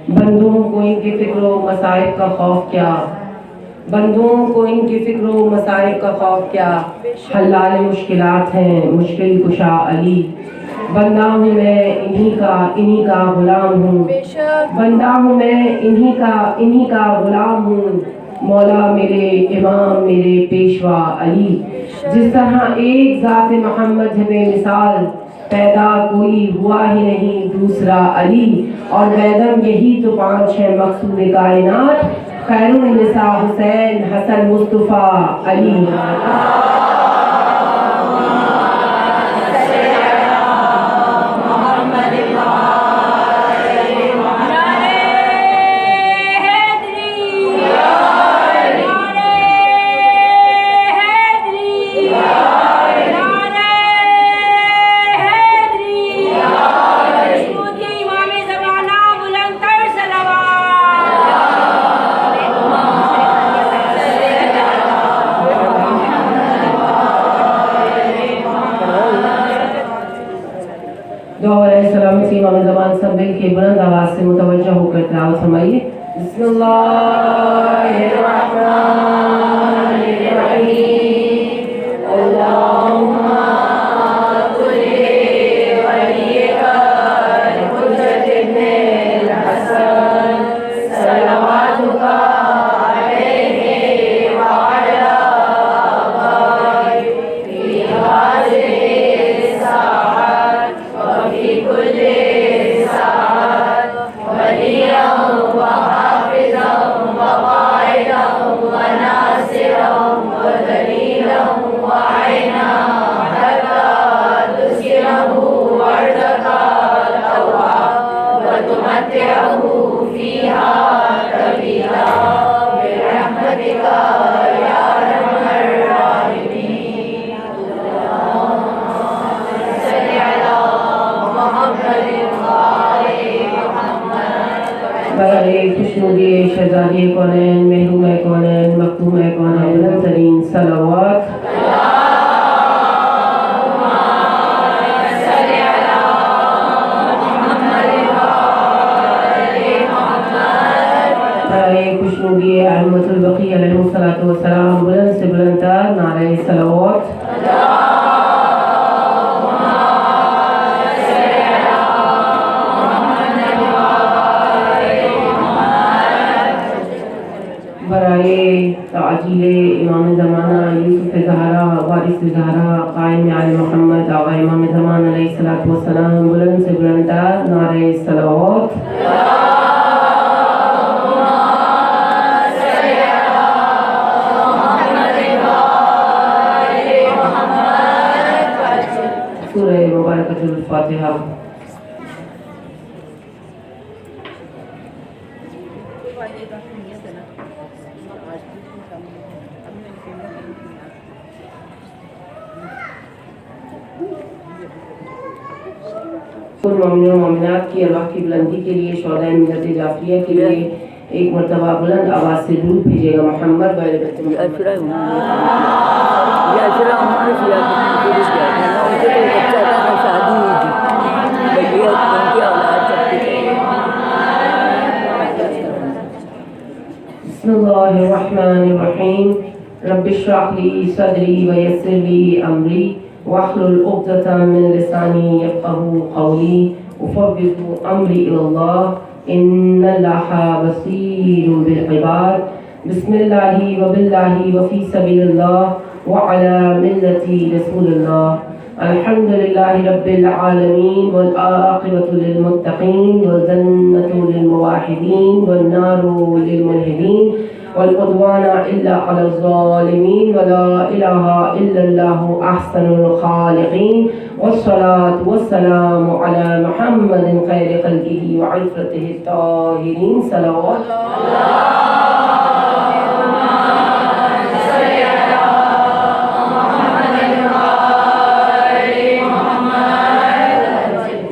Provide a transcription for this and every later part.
بندوں کو ان کی فکر و مصائب کا خوف کیا، بندوں کو ان کی فکر و مصائب کا خوف کیا، حلال مشکلات ہیں مشکل کشا علی، بندہ ہوں میں انہی کا غلام ہوں، بندہ ہوں میں انہی کا غلام ہوں، مولا میرے امام میرے پیشوا علی، جس طرح ایک ذات محمد ہے بے مثال، پیدا کوئی ہوا ہی نہیں دوسرا علی، اور بیدم یہی تو پانچ ہے مقصود کائنات، خیر النساء حسین حسن مصطفیٰ علی۔ امام زمان سب مل کے بلند آواز سے متوجہ ہو کر تلاوت فرمائیے۔ بسم اللہ الرحمن الرحیم، اللہم خوشنودی شہزادی کونین محروم کونین مکتوم کونین بلند ترین صلوات۔ خوشنودی احمد البقی علیہ السلام بلند سے بلند تر نعرہ صلوات۔ تعجیل امام زمانہ یوسف زہرا وارث زہرا قائم آل محمد آقا امام زمان علیہ السلام بلند سے بلند تر نعرہ صلوات۔ سورہ مبارکۃ الفاتحہ۔ مومنین و مومنات کی ارواح کی بلندی کے لیے شہدائے ملت جعفریہ کے لیے ایک مرتبہ بلند آواز سے درود بھیجیے گا۔ محمد و آل بیت محمد۔ بسم اللہ الرحمن الرحیم، رب اشرح لی صدری ویسر لی امری واحلل عقدۃ من لسانی یفقهوا قولی افوض امری الی اللہ ان اللہ بصیر بالعباد۔ بسم اللہ وباللہ وفی سبیل اللہ وعلی ملت رسول اللہ۔ الحمد للہ رب العالمین والعاقبۃ للمتقین والجنۃ للموحدین والنار للملحدین والعدوان الا علی الظالمین ولا الہ الا اللہ احسن الخالقین والصلاة والسلام علی محمد خیر خلقہ وعفرتہ الطاہرین۔ صلوات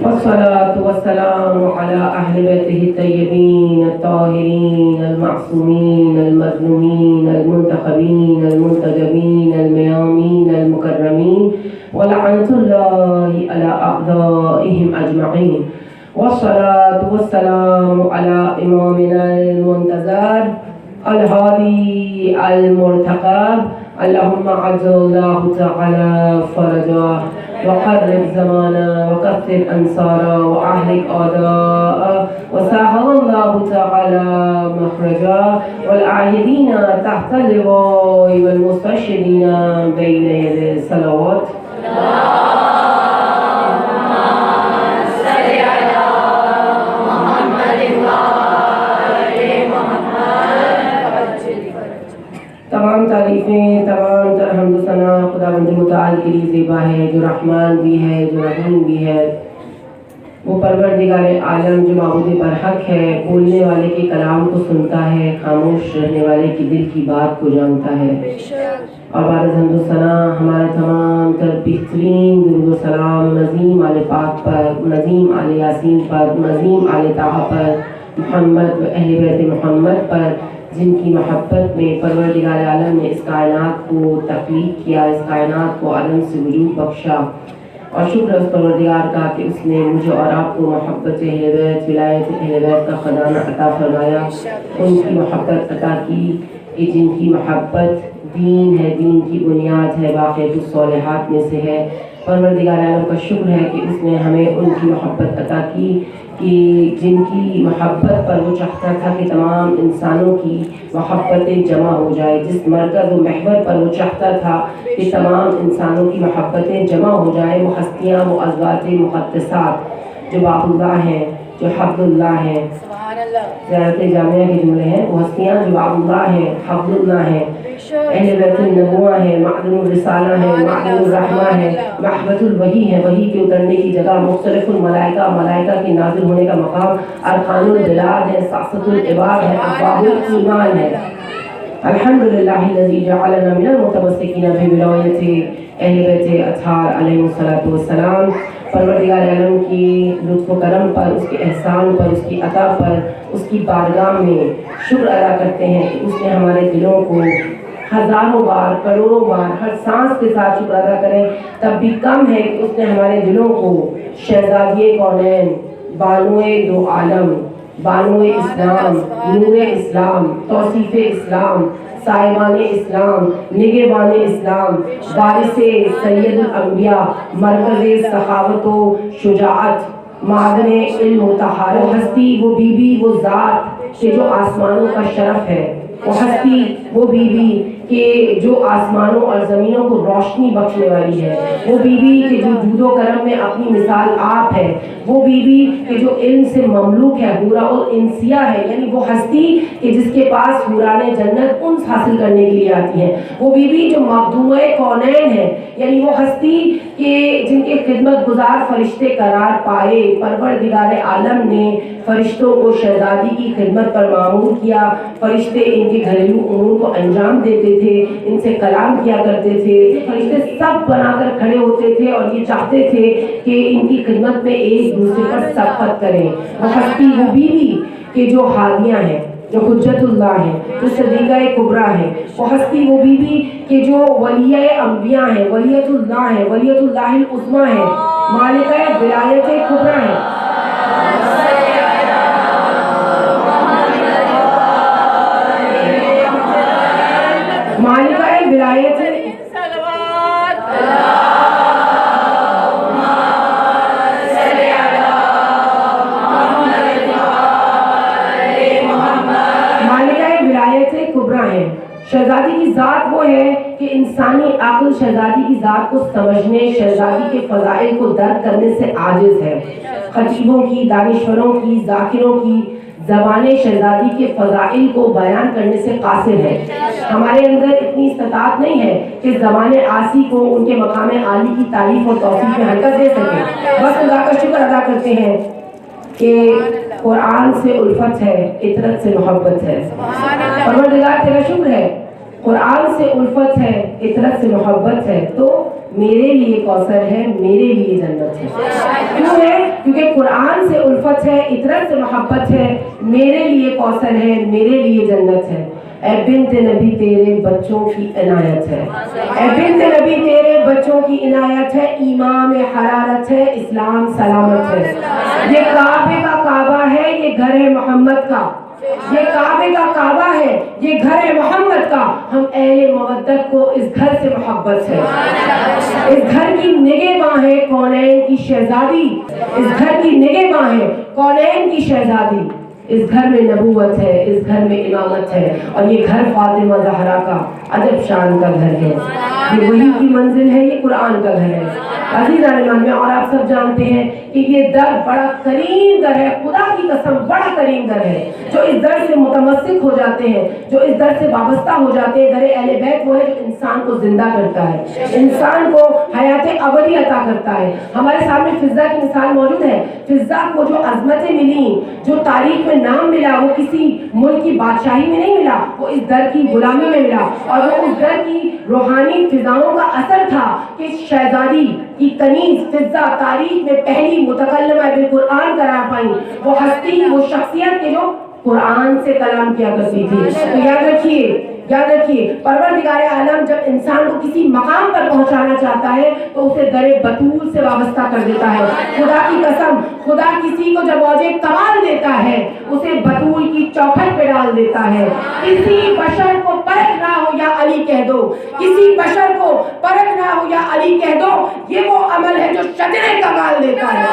والصلاة والسلام على أهل بيته الطيبين الطاهرين المعصومين المظلومين المنتخبين المنتجبين الميامين المكرمين ولعنة الله على أعدائهم أجمعين والصلاة والسلام على إمامنا المنتظر الهادي المرتقب اللهم عجل الله تعالى فرجه وقرب زمانه وكثر أنصاره وأهلك أعداءه وسهل الله تعالى مخرجه والعاهدين تحت اللواء والمستشهدين بين يدي الصلوات تمام تعریفیں تمام تر حمد و ثنا خداوند متعال کے لیے زیبا ہے جو رحمان بھی ہے جو رحیم بھی ہے. وہ پروردگار عالم جو معبود برحق ہے، بولنے والے کے کلام کو سنتا ہے، خاموش رہنے والے کی دل کی بات کو جانتا ہے. اور بعد حمد و ثنا ہمارے تمام تر بہترین درود و سلام نظیم آل پاک پر، نظیم آل یاسین پر، نظیم آل طہ پر، محمد و اہل بیت محمد پر، جن کی محبت میں پروردگار عالم نے اس کائنات کو تخلیق کیا، اس کائنات کو عالم سے وجود بخشا. اور شکر اس پروردگار کا کہ اس نے مجھے اور آپ کو محبت اہل بیت، ولایت اہل بیت کا خزانہ عطا فرمایا، ان کی محبت عطا کی کہ جن کی محبت دین ہے، دین کی بنیاد ہے، باقیات الصالحات میں سے ہے. پروردگار عالم کا شکر ہے کہ اس نے ہمیں ان کی محبت عطا کی کہ جن کی محبت پر وہ چاہتا تھا کہ تمام انسانوں کی محبتیں جمع ہو جائے، جس مرکز و محور پر وہ چاہتا تھا کہ تمام انسانوں کی محبتیں جمع ہو جائے، وہ ہستیاں، وہ ازواج مقدسات جو باب اللہ ہیں، جو حبل اللہ ہیں، زیارت جامعہ کے جملے ہیں، وہ ہستیاں جو باب اللہ ہیں، حبل اللہ ہیں، اہل بیت النبوہ ہے، معدن الرسالہ ہے، معدن الرحمہ ہے، محبت الوحی ہے، وحی کے اترنے کی جگہ، مختلف الملائکہ، ملائکہ کے نازل ہونے کا مقام، ارکان البلاد ہے، ساست العباد ہے، ابواب الایمان ہے. الحمدللہ الذی جعلنا من المتمسکین بولایت اہل بیت اطہار علیہ الصلوۃ والسلام. پروردگار عالم کی لطف و کرم پر، اس کے احسان پر، اس کی عطا پر، اس کی بارگاہ میں شکر ادا کرتے ہیں کہ اس نے ہمارے دلوں کو ہزاروں بار، کروڑوں بار، ہر سانس کے ساتھ شکر ادا کریں تب بھی کم ہے کہ اس نے ہمارے دلوں کو شہزادی کونین، بانوئے دو عالم، بانوئے اسلام، نور اسلام، توصیف اسلام، سائبان اسلام، نگہبان اسلام، وارث سید الانبیاء، مرکز سخاوت و شجاعت، معدن علم و طہارت، ہستی وہ بی بی، وہ ذات کہ جو آسمانوں کا شرف ہے، وہ ہستی وہ بی بی کہ جو آسمانوں اور زمینوں کو روشنی بخشنے والی ہے، وہ بی بی کہ جو جود و کرم میں اپنی مثال آپ ہے، وہ بی بی کہ جو علم سے مملوک ہے، حورا الانسیہ ہے، یعنی وہ ہستی کہ جس کے پاس حوران جنت انس حاصل کرنے کے لیے آتی ہے، وہ بی بی جو مخدومہ کونین ہے، یعنی وہ ہستی کہ جن کے خدمت گزار فرشتے قرار پائے. پروردگار عالم نے فرشتوں کو شہزادی کی خدمت پر مامور کیا. فرشتے ان کے گھریلو امور کو انجام دیتے تھے، ان سے کلام کیا کرتے تھے، فرشتے سب بنا کر کھڑے ہوتے تھے اور یہ چاہتے تھے کہ ان کی خدمت میں ایک دوسرے پر سبقت کریں. وہ ہستی وہ بیوی کہ جو ہادیاں ہیں، جو حجت اللہ ہے، جو صدیقہ کبریٰ ہے، وہ ہستی وہ بیوی کہ جو ولیہ انبیاء ہے، ولیت اللہ ہے، ولیت اللہ العظمیٰ ہے، مالکہ ولایت کبریٰ ہے. مالکہ ولایت کبریٰ ہے. شہزادی کی ذات وہ ہے کہ انسانی عقل شہزادی کی ذات کو سمجھنے، شہزادی کے فضائل کو درک کرنے سے عاجز ہے. خطیبوں کی، دانشوروں کی، ذاکروں کی زبانیں شہزادی کے فضائل کو بیان کرنے سے قاصر ہے. ہمارے اندر اتنی استطاعت نہیں ہے کہ زبان عاصی کو ان کے مقام عالی کی تعریف اور توصیف میں حرکت دے سکیں. بس اللہ کا شکر ادا کرتے ہیں کہ قرآن سے الفت ہے، عطرت سے محبت ہے. پروردگار تیرا شکر ہے، قرآن سے الفت ہے، عطرت سے محبت ہے، تو میرے لیے کوثر ہے، میرے لیے جنت ہے. کیوں ہے؟ کیونکہ قرآن سے الفت ہے، عطرت سے محبت ہے، میرے لیے کوثر ہے، میرے لیے جنت ہے. اے بنت نبی تیرے بچوں کی عنایت ہے، اے بنت نبی تیرے بچوں کی عنایت ہے، ایمان میں حرارت ہے، اسلام سلامت ہے۔ یہ کعبے کا کعبہ ہے، یہ گھر ہے محمد کا، یہ کعبے کا کعبہ ہے، یہ گھر ہے محمد کا۔ ہم اہل مودت کو اس گھر سے محبت ہے، اس گھر کی نگہباں ہے کونین کی شہزادی، اس گھر کی نگہباں ہے کونین کی شہزادی۔ اس گھر میں نبوت ہے، اس گھر میں امامت ہے، اور یہ گھر فاطمہ زہرا کا عجب شان کا گھر ہے، یہ وحی کی منزل ہے، یہ قرآن کا گھر ہے۔ عزیزان ایمان میں اور آپ سب جانتے ہیں کہ یہ در بڑا کریم در ہے، خدا کی قسم بڑا کریم در ہے۔ جو اس در سے متمسک ہو جاتے ہیں، جو اس در سے وابستہ ہو جاتے ہیں، در اہل بیت وہ ہے جو انسان کو زندہ کرتا ہے، انسان کو حیات ابدی عطا کرتا ہے۔ ہمارے سامنے فضہ کی مثال موجود ہے۔ فضہ کو جو عظمتیں ملی، جو تاریخ میں نام ملا، وہ کسی ملک کی بادشاہی میں نہیں ملا، وہ اس در کی غلامی میں ملا، اور وہ اس در کی روحانی فضاؤں کا اثر تھا کہ شہزادی کی کنیز فضہ تاریخ میں پہلی متکلمہ بالقرآن قرار پائیں، وہ ہستی، وہ شخصیت کے جو قرآن سے کلام کیا کرتی تھی۔ تو یاد رکھیے پروردگار عالم جب انسان کو کسی مقام پر پہنچانا چاہتا ہے تو اسے در بطول سے وابستہ کر دیتا ہے۔ خدا کی قسم، خدا کسی کو جب اوج کمال دیتا ہے اسے بطول کی چوکھٹ پہ ڈال دیتا ہے۔ کسی بشر کو پرکھنا ہو یا علی کہہ دو، کسی بشر کو پرکھنا ہو یا علی کہہ دو، یہ وہ عمل ہے جو شجر کمال دیتا ہے۔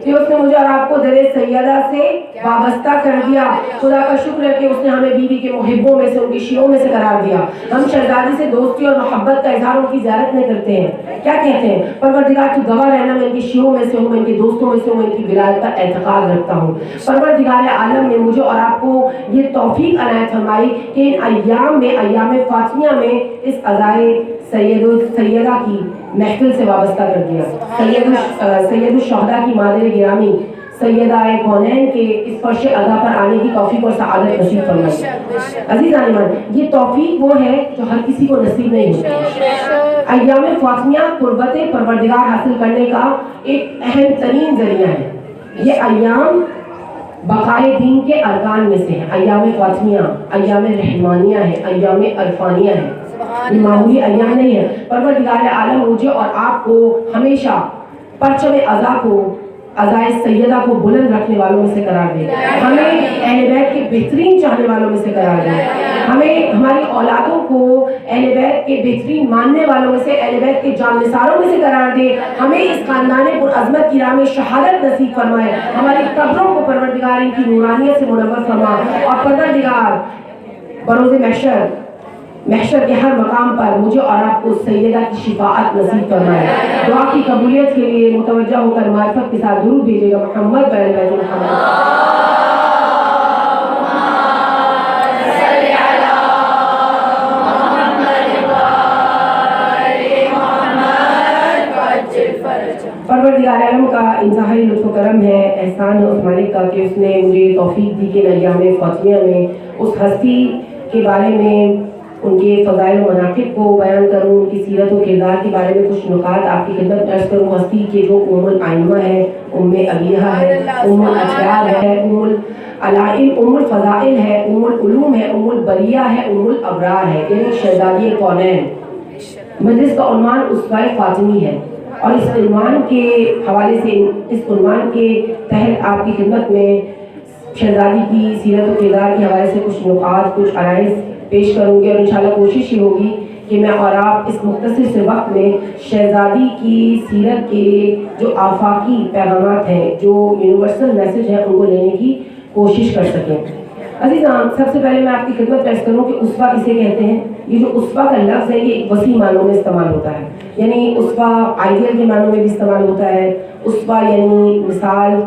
کہ اس نے مجھے اور آپ کو در سیدہ سے وابستہ کر دیا۔ خدا کا شکر ہے کہ اس نے ہمیں بیوی کے محبوں میں سے، ان کی شیعوں میں سے قرار دیا۔ ہم شہزادی سے دوستی اور محبت کا اظہار ان کی زیارت نہیں کرتے ہیں، کیا کہتے ہیں؟ پروردگار تو گواہ رہنا میں ان کی شیعوں میں سے ہوں، میں ان کے دوستوں میں سے ہوں، میں ان کی ولایت کا اعتقاد رکھتا ہوں۔ پروردگار عالم نے مجھے اور آپ کو یہ توفیق عنایت فرمائی کہ ان ایام میں، ایام فاطمیہ میں، اس عزائے سیدہ کی محفل سے وابستہ کر دیا۔ سید الشہداء کی مادر گرامی سیدہ کونین کے اس فرش عزا پر آنے کی توفیق اور سعادت نصیب فرمائی۔ عزیزان ایمان، یہ توفیق وہ ہے جو ہر کسی کو نصیب نہیں ہوتی۔ ایام فاطمیہ قربت پروردگار حاصل کرنے کا ایک اہم ترین ذریعہ ہے۔ یہ ایام بقائے دین کے ارکان میں سے ہیں۔ ایام فاطمیہ ایام رحمانیہ ہے، ایام عرفانیہ ہے، یہ معمولی ایام نہیں ہے۔ پروردگار عالم مجھے اور آپ کو ہمیشہ پرچم عزا کو، عزائے سیدہ کو بلند رکھنے والوں میں سے قرار دے، ہمیں اہل بیت کے بہترین چاہنے والوں میں سے قرار دے، ہمیں ہماری اولادوں کو اہل بیت کے بہترین ماننے والوں میں سے، اہل بیت کے جان نثاروں میں سے قرار دے، ہمیں اس خاندان پر عظمت کی راہ میں شہادت نصیب فرمائے، ہماری قبروں کو پروردگار ان کی نورانیت سے منور فرما، اور پروردگار بروز محشر کے ہر مقام پر مجھے اور آپ کو سیدہ کی شفاعت نصیب فرمائے۔ دعا کی قبولیت کے لیے متوجہ ہو کر معرفت کے ساتھ درود بھیجے گا محمد بین بیت محمد۔ پروردگار عالم کا انتہائی لطف و کرم ہے، احسان ہے اس مالک کا کہ اس نے مجھے توفیق دی کہ ایام فاطمیہ میں اس ہستی کے بارے میں، ان کے فضائل و مناقب کو بیان کروں، ان کی سیرت و کردار کے بارے میں کچھ نکات آپ کی خدمت میں عرض کروں۔ ہستی کے جو ام الائمہ ہے، ام ابیہ ہے، ام الاطیار ہے، ام العلائم، ام الفضائل ہے، ام العلوم ہے، ام البریہ ہے، ام الابرار ہے، یعنی شہزادی کونین۔ مجلس کا عنوان اسوہ فاطمی ہے، اور اس عنوان کے حوالے سے، اس عنوان کے تحت آپ کی خدمت میں شہزادی کی سیرت و کردار کے حوالے سے کچھ نکات، کچھ عرائض پیش کروں گی، اور انشاءاللہ کوشش یہ ہوگی کہ میں اور آپ اس مختصر سے وقت میں شہزادی کی سیرت کے جو آفاقی پیغامات ہیں، جو یونیورسل میسج ہیں، ان کو لینے کی کوشش کر سکیں۔ عزیزان، سب سے پہلے میں آپ کی خدمت پیش کروں کہ اسوہ کسے کہتے ہیں. یہ جو اسوہ کا لفظ ہے یہ ایک وسیع معنوں میں استعمال ہوتا ہے. یعنی اسوہ آئیڈیل کے معنوں میں بھی استعمال ہوتا ہے. اسوہ یعنی مثال،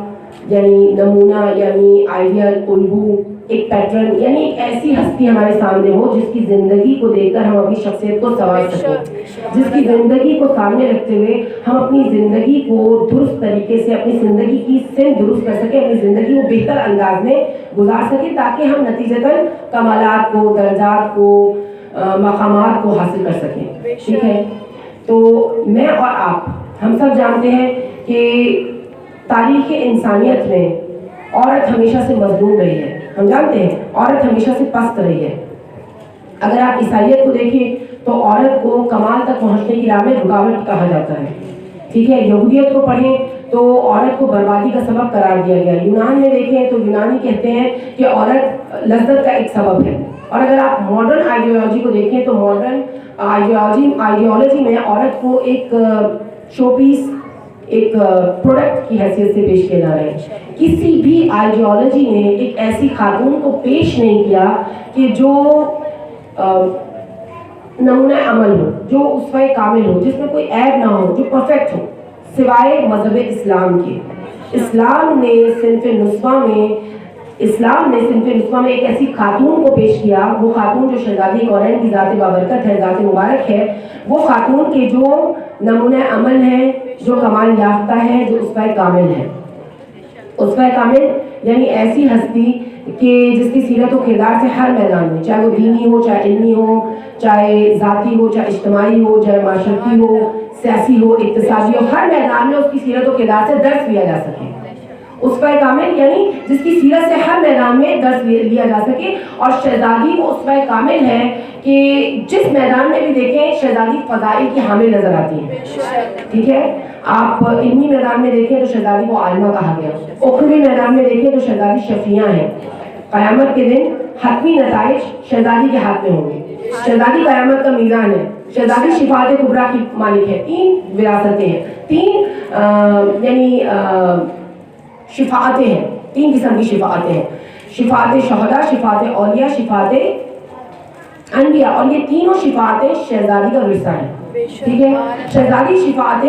یعنی نمونہ، یعنی آئیڈیل، الگو، ایک پیٹرن، یعنی ایک ایسی ہستی ہمارے سامنے ہو جس کی زندگی کو دیکھ کر ہم اپنی شخصیت کو سنوار سکیں، جس کی زندگی کو سامنے رکھتے ہوئے ہم اپنی زندگی کو درست طریقے سے، اپنی زندگی کی سن درست کر سکیں، اپنی زندگی کو بہتر انداز میں گزار سکیں تاکہ ہم نتیجتاً کمالات کو، درجات کو، مقامات کو حاصل کر سکیں. ٹھیک ہے. تو میں اور آپ ہم سب جانتے ہیں کہ تاریخ انسانیت میں عورت ہمیشہ سے مظلوم رہی ہے. ہم جانتے ہیں عورت ہمیشہ سے پست رہی ہے. اگر آپ عیسائیت کو دیکھیں تو عورت کو کمال تک پہنچنے کی راہ میں رکاوٹ کہا جاتا ہے. ٹھیک ہے. یہودیت کو پڑھیں تو عورت کو بربادی کا سبب قرار دیا گیا. یونان میں دیکھیں تو یونانی کہتے ہیں کہ عورت لذت کا ایک سبب ہے. اور اگر آپ ماڈرن آئیڈیالوجی کو دیکھیں تو ماڈرن آئیڈیالوجی میں عورت کو ایک شو پیس، ایک پروڈکٹ کی حیثیت سے پیش کیا جا رہا ہے. کسی بھی آئیڈیالوجی نے ایک ایسی خاتون کو پیش نہیں کیا کہ جو نمونہ عمل ہو، جو اسوہ کامل ہو، جس میں کوئی عیب نہ ہو، جو پرفیکٹ ہو، سوائے مذہب اسلام کے. اسلام نے صنف نسواں میں ایک ایسی خاتون کو پیش کیا، وہ خاتون جو شہزادی کونین کی ذات بابرکت ہے، ذات مبارک ہے، وہ خاتون کے جو نمونہ عمل ہے، جو کمال یافتہ ہے، جو اسوہ کامل ہے. اسوہ کامل یعنی ایسی ہستی کہ جس کی سیرت و کردار سے ہر میدان میں، چاہے وہ دینی ہو، چاہے علمی ہو، چاہے ذاتی ہو، چاہے اجتماعی ہو، چاہے معاشرتی ہو، سیاسی ہو، اقتصادی ہو، ہر میدان میں اس کی سیرت و کردار سے درس لیا جا سکے. اسوہ کامل یعنی جس کی سیرت سے ہر میدان میں درس لیا جا سکے. اور شہزادی وہ اسوہ کامل ہے کہ جس میدان میں بھی دیکھیں شہزادی فضائل کی حامل نظر آتی ہیں. ٹھیک ہے. آپ علمی میدان میں دیکھیں تو شہزادی کو عالمہ کہا گیا. اخروی میدان میں دیکھیں تو شہزادی شفیعہ ہیں. قیامت کے دن حتمی نتائج شہزادی کے ہاتھ میں ہوں گے. شہزادی قیامت کا میزان ہے. شہزادی شفاعت کبریٰ کی مالک ہے. 3 وراثتیں ہیں، 3 یعنی شفاعتیں ہیں. 3 قسم کی شفاعتیں ہیں: شفاعت شہداء، شفاعت اولیاء، شفاعت انبیاء. اور یہ تینوں شفاعتیں شہزادی کا ورثہ ہیں. ٹھیک ہے. شہزادی شفاعت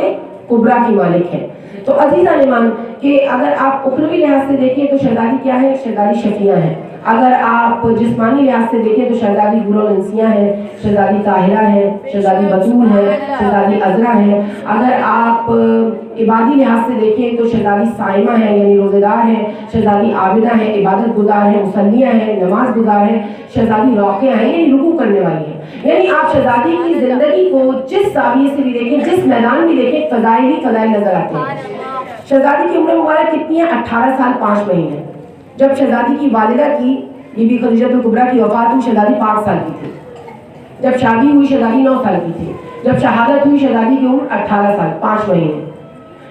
کبریٰ کی مالک ہے. تو عزیزان ایمان کہ اگر آپ اخروی لحاظ سے دیکھیں تو شہزادی کیا ہے؟ شہزادی شفیعہ ہے. اگر آپ جسمانی لحاظ سے دیکھیں تو شہزادی حورالانسیہ ہے، شہزادی طاہرہ ہے، شہزادی بتول ہے، شہزادی عذرا ہے. اگر آپ عبادی لحاظ سے دیکھیں تو شہزادی صائمہ ہے یعنی روزے دار ہے، شہزادی عابدہ ہے، عبادت گزار ہے، مصلیہ ہے، نماز گزار ہے، شہزادی راقیہ ہے یعنی رکوع کرنے والی ہے. یعنی آپ شہزادی کی زندگی کو جس زاویے سے بھی دیکھیں، جس میدان بھی دیکھیں، فضائل ہی فضائل نظر آتے ہیں. شہزادی کی عمر مبارک کتنی ہے؟ 18 سال 5 مہینے. جب شہزادی کی والدہ کی بی بی خدیجہ کبریٰ کی وفات ہوئی شہزادی 5 سال کی تھی. جب شادی ہوئی شہزادی 9 سال کی تھی. جب شہادت ہوئی شہزادی کی عمر 18 سال 5 مہینے.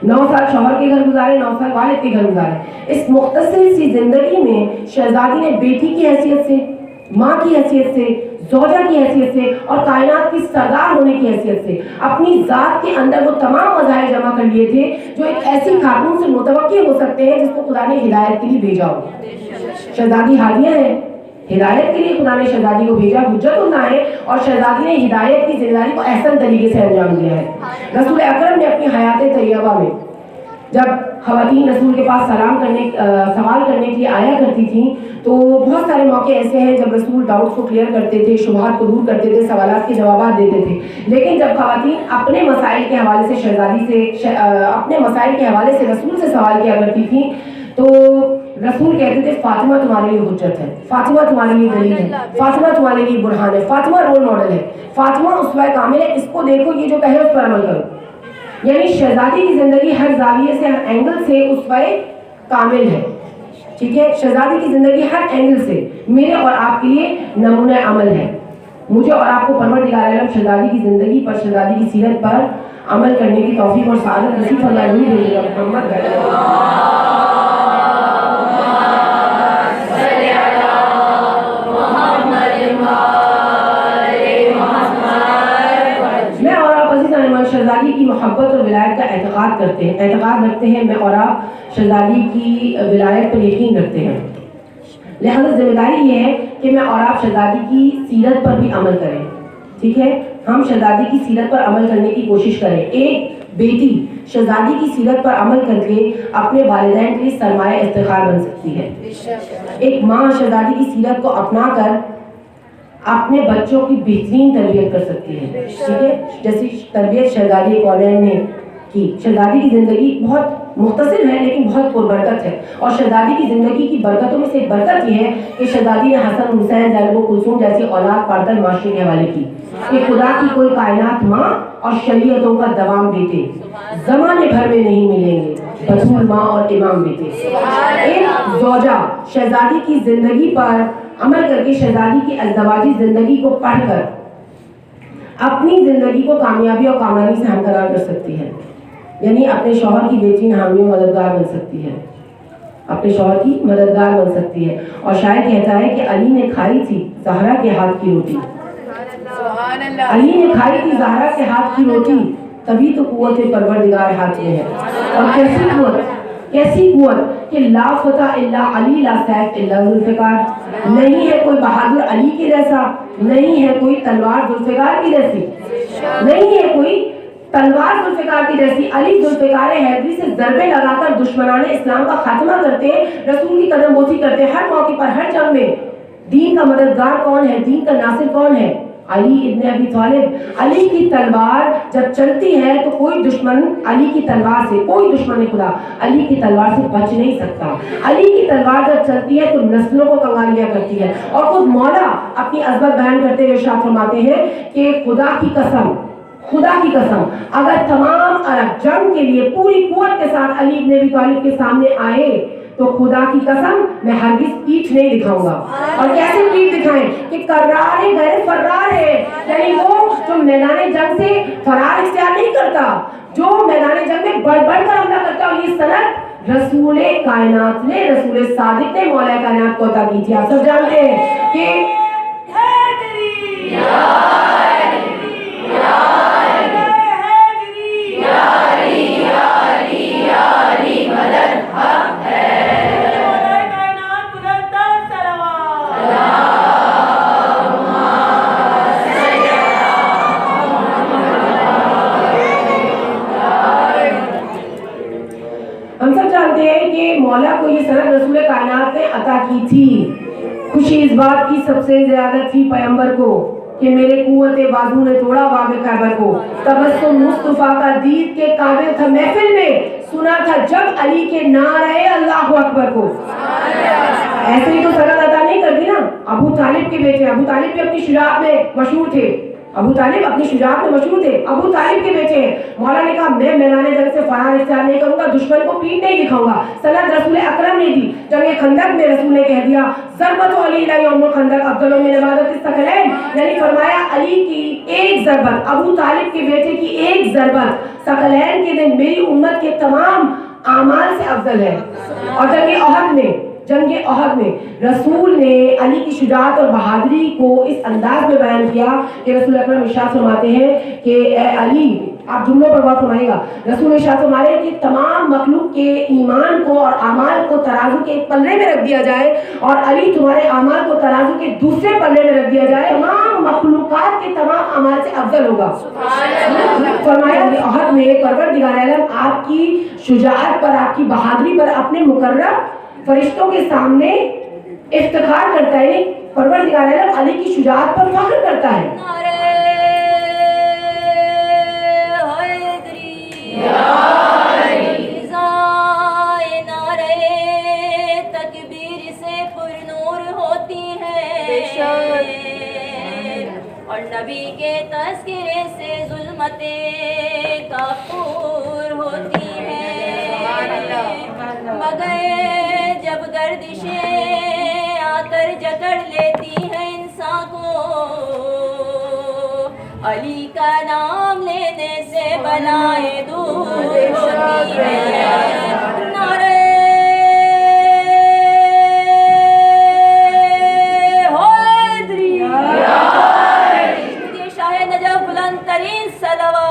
9 سال شوہر کے گھر گزارے، 9 سال والد کے گھر گزارے. اس مختصر سی زندگی میں شہزادی نے بیٹی کی حیثیت سے، ماں کی حیثیت سے، زوجہ کی حیثیت سے اور کائنات کی سردار ہونے کی حیثیت سے اپنی ذات کے اندر وہ تمام مظاہر جمع کر لیے تھے جو ایک ایسی خاتون سے متوقع ہو سکتے ہیں جس کو خدا نے ہدایت کے لیے بھیجا ہو. شہزادی ہادیہ ہے، ہدایت کے لیے خدا نے شہزادی کو بھیجا، حجت اللہ ہے، اور شہزادی نے ہدایت کی ذمہ داری کو احسن طریقے سے انجام دیا ہے. رسول اکرم نے اپنی حیات طیبہ میں جب خواتین رسول کے پاس سوال کرنے کے لیے آیا کرتی تھیں تو بہت سارے موقع ایسے ہیں جب رسول ڈاؤٹس کو کلیئر کرتے تھے، شبہات کو دور کرتے تھے، سوالات کے جوابات دیتے تھے. لیکن جب خواتین اپنے مسائل کے حوالے سے اپنے مسائل کے حوالے سے رسول سے سوال کیا کرتی تھیں تو رسول کہتے تھے فاطمہ تمہارے لیے حجت ہے، فاطمہ تمہارے لیے دلیل ہے، فاطمہ تمہارے لیے برہان ہے، فاطمہ رول ماڈل ہے، فاطمہ اسوہ کامل ہے، اس کو دیکھو، یہ جو کہے اس پر عمل کرو. یعنی شہزادی کی زندگی ہر زاویے سے، ہر اینگل سے اسوہ کامل ہے. ٹھیک ہے. شہزادی کی زندگی ہر اینگل سے میرے اور آپ کے لیے نمونہ عمل ہے. مجھے اور آپ کو پروردگار عالم شہزادی کی زندگی پر، شہزادی کی سیرت پر عمل کرنے کی توفیق اور سعادت نصیب فرمائے. محمد شہزادی کی محبت اور ولایت کا اعتقاد رکھتے ہیں. میں اور آپ شہزادی کی ولایت پر یقین رکھتے ہیں. لہذا ذمہ داری یہ ہے کہ میں اور آپ شہزادی کی سیرت پر بھی عمل کریں. ٹھیک ہے, ہم شہزادی کی سیرت پر عمل کرنے کی کوشش کریں. ایک بیٹی شہزادی کی سیرت پر عمل کر کے اپنے والدین کے لیے سرمایہ افتخار بن سکتی ہے. ایک ماں شہزادی کی سیرت کو اپنا کر اپنے بچوں کی بہترین تربیت کر سکتی ہے. ٹھیک ہے, جیسی تربیت شہزادی کونین نے کی. شہزادی کی زندگی بہت مختصر ہے لیکن بہت پربرکت ہے, اور شہزادی کی زندگی کی برکتوں میں سے ایک برکت یہ ہے کہ شہزادی نے حسن, حسین, زینب و کلثوم جیسی اولاد پال کر معاشرے کے حوالے کی کہ خدا کی کوئی کائنات ماں اور شریعتوں کا دوام بیٹے زمانے بھر میں نہیں ملیں گے, بطول ماں اور امام بیٹے. ایک زوجہ شہزادی کی زندگی پر عمل کر کے شہزادی کی ازدواجی زندگی کو پڑھ کر اپنی زندگی کو کامیابی اور کامیابی سے ہمکنار کر سکتی ہے. یعنی اپنے شوہر کی بہترین حامی و مددگار بن سکتی ہے, اپنے شوہر کی مددگار بن سکتی ہے. اور شاعر کہتا ہے کہ علی نے کھائی تھی زہرا کے ہاتھ کی روٹی, علی نے کھائی تھی زہرا کے ہاتھ کی روٹی, تبھی تو قوت پروردگار ہاتھ میں ہے. اور کیسی قوت کہ لا فتح الا علی لا سیف الا ذوالفقار. نہیں ہے کوئی بہادر علی کے جیسا, نہیں ہے کوئی تلوار ذوالفقار کی جیسی, نہیں ہے کوئی تلوار ذوالفقار کی جیسی. علی ذوالفقار حیدری سے ضربے لگا کر دشمنان اسلام کا خاتمہ کرتے, رسول کی قدم بوسی کرتے ہر موقع پر, ہر جنگ میں. دین کا مددگار کون ہے, دین کا ناصر کون ہے؟ علی ابن ابی طالب. علی کی تلوار جب چلتی ہے تو کوئی دشمن علی کی تلوار سے, کوئی دشمن خدا علی کی تلوار سے بچ نہیں سکتا. علی کی تلوار جب چلتی ہے تو نسلوں کو کنگال لیا کرتی ہے. اور خود مولا اپنی عظمت بیان کرتے ہوئے ارشاد فرماتے ہیں کہ خدا کی قسم, خدا کی قسم, اگر تمام عرب جنگ کے لیے پوری قوت کے ساتھ علی ابن ابی طالب کے سامنے آئے تو خدا کی قسم میں ہرگز پیٹھ نہیں دکھاؤں گا. اور کیسے پیٹھ دکھائیں کہ کرار غیر فرار ہے, یعنی وہ جو میدان جنگ سے فرار اختیار نہیں کرتا, جو میدان جنگ میں بڑھ بڑھ کر حملہ کرتا. اور یہ سند رسول کائنات نے, رسول صادق نے مولا کائنات کو عطا کی تھی. آپ سب جانتے ہیں کہ مولا کو یہ سند رسول کائنات نے عطا کی تھی. خوشی اس بات کی سب سے زیادہ تھی پیغمبر کو کہ میرے قوت بازو نے توڑا باب خیبر کو. تبسم مصطفیٰ کا دید کے قابل تھا محفل میں, سنا تھا جب علی کے نعرے اللہ اکبر کو. ایسے ہی تو سند عطا نہیں کرتی نا. ابو طالب کے بیٹے, ابو طالب بھی اپنی شجاعت میں مشہور تھے, ابو طالب اپنی شجاعت میں مشہور تھے. ابو طالب کے بیٹے ہیں. مولا نے کہا میں میدان جنگ سے فرار اختیار نہیں کروں گا, دشمن کو پیٹھ نہیں دکھاؤں گا. سند رسول اکرم نے دی. جنگ خندق میں رسول نے کہہ دیا ضربت علی یوم الخندق افضل من عبادت الثقلین, یعنی فرمایا علی کی ایک ضربت, ابو طالب کے بیٹے کی ایک ضربت ثقلین کے دن میری امت کے تمام اعمال سے افضل ہے. اور جنگ احد میں رسول نے علی کی شجاعت اور بہادری کو اس انداز میں بیان کیا کہ رسول اکرم ارشاد فرماتے ہیں کہ اے علی, آپ جملوں پر غور فرمائیے گا, رسول ارشاد فرماتے ہیں کہ تمام مخلوق کے ایمان کو اور اعمال کو ترازو کے ایک پلڑے میں رکھ دیا جائے, اور علی تمہارے اعمال کو ترازو کے دوسرے پلڑے میں رکھ دیا جائے, تمام مخلوقات کے تمام اعمال سے افضل ہوگا. فرمایا کہ احد میں پروردگار عالم آپ کی شجاعت پر, آپ کی بہادری پر اپنے مقرب فرشتوں کے سامنے افتخار کرتا ہے. پروردگار عالم علی کی شجاعت پر فخر کرتا ہے. تکبیر سے پر نور ہوتی ہے, اور نبی کے تذکرے سے ظلمتیں کافور ہوتی ہیں. مگر جب گردشیں آ کر جکڑ لیتی ہیں انسان کو, علی کا نام لینے سے بلائیں دور ہوتی ہیں. نعرہ حیدری, یہ شاہ نجف بلند ترین صلوات.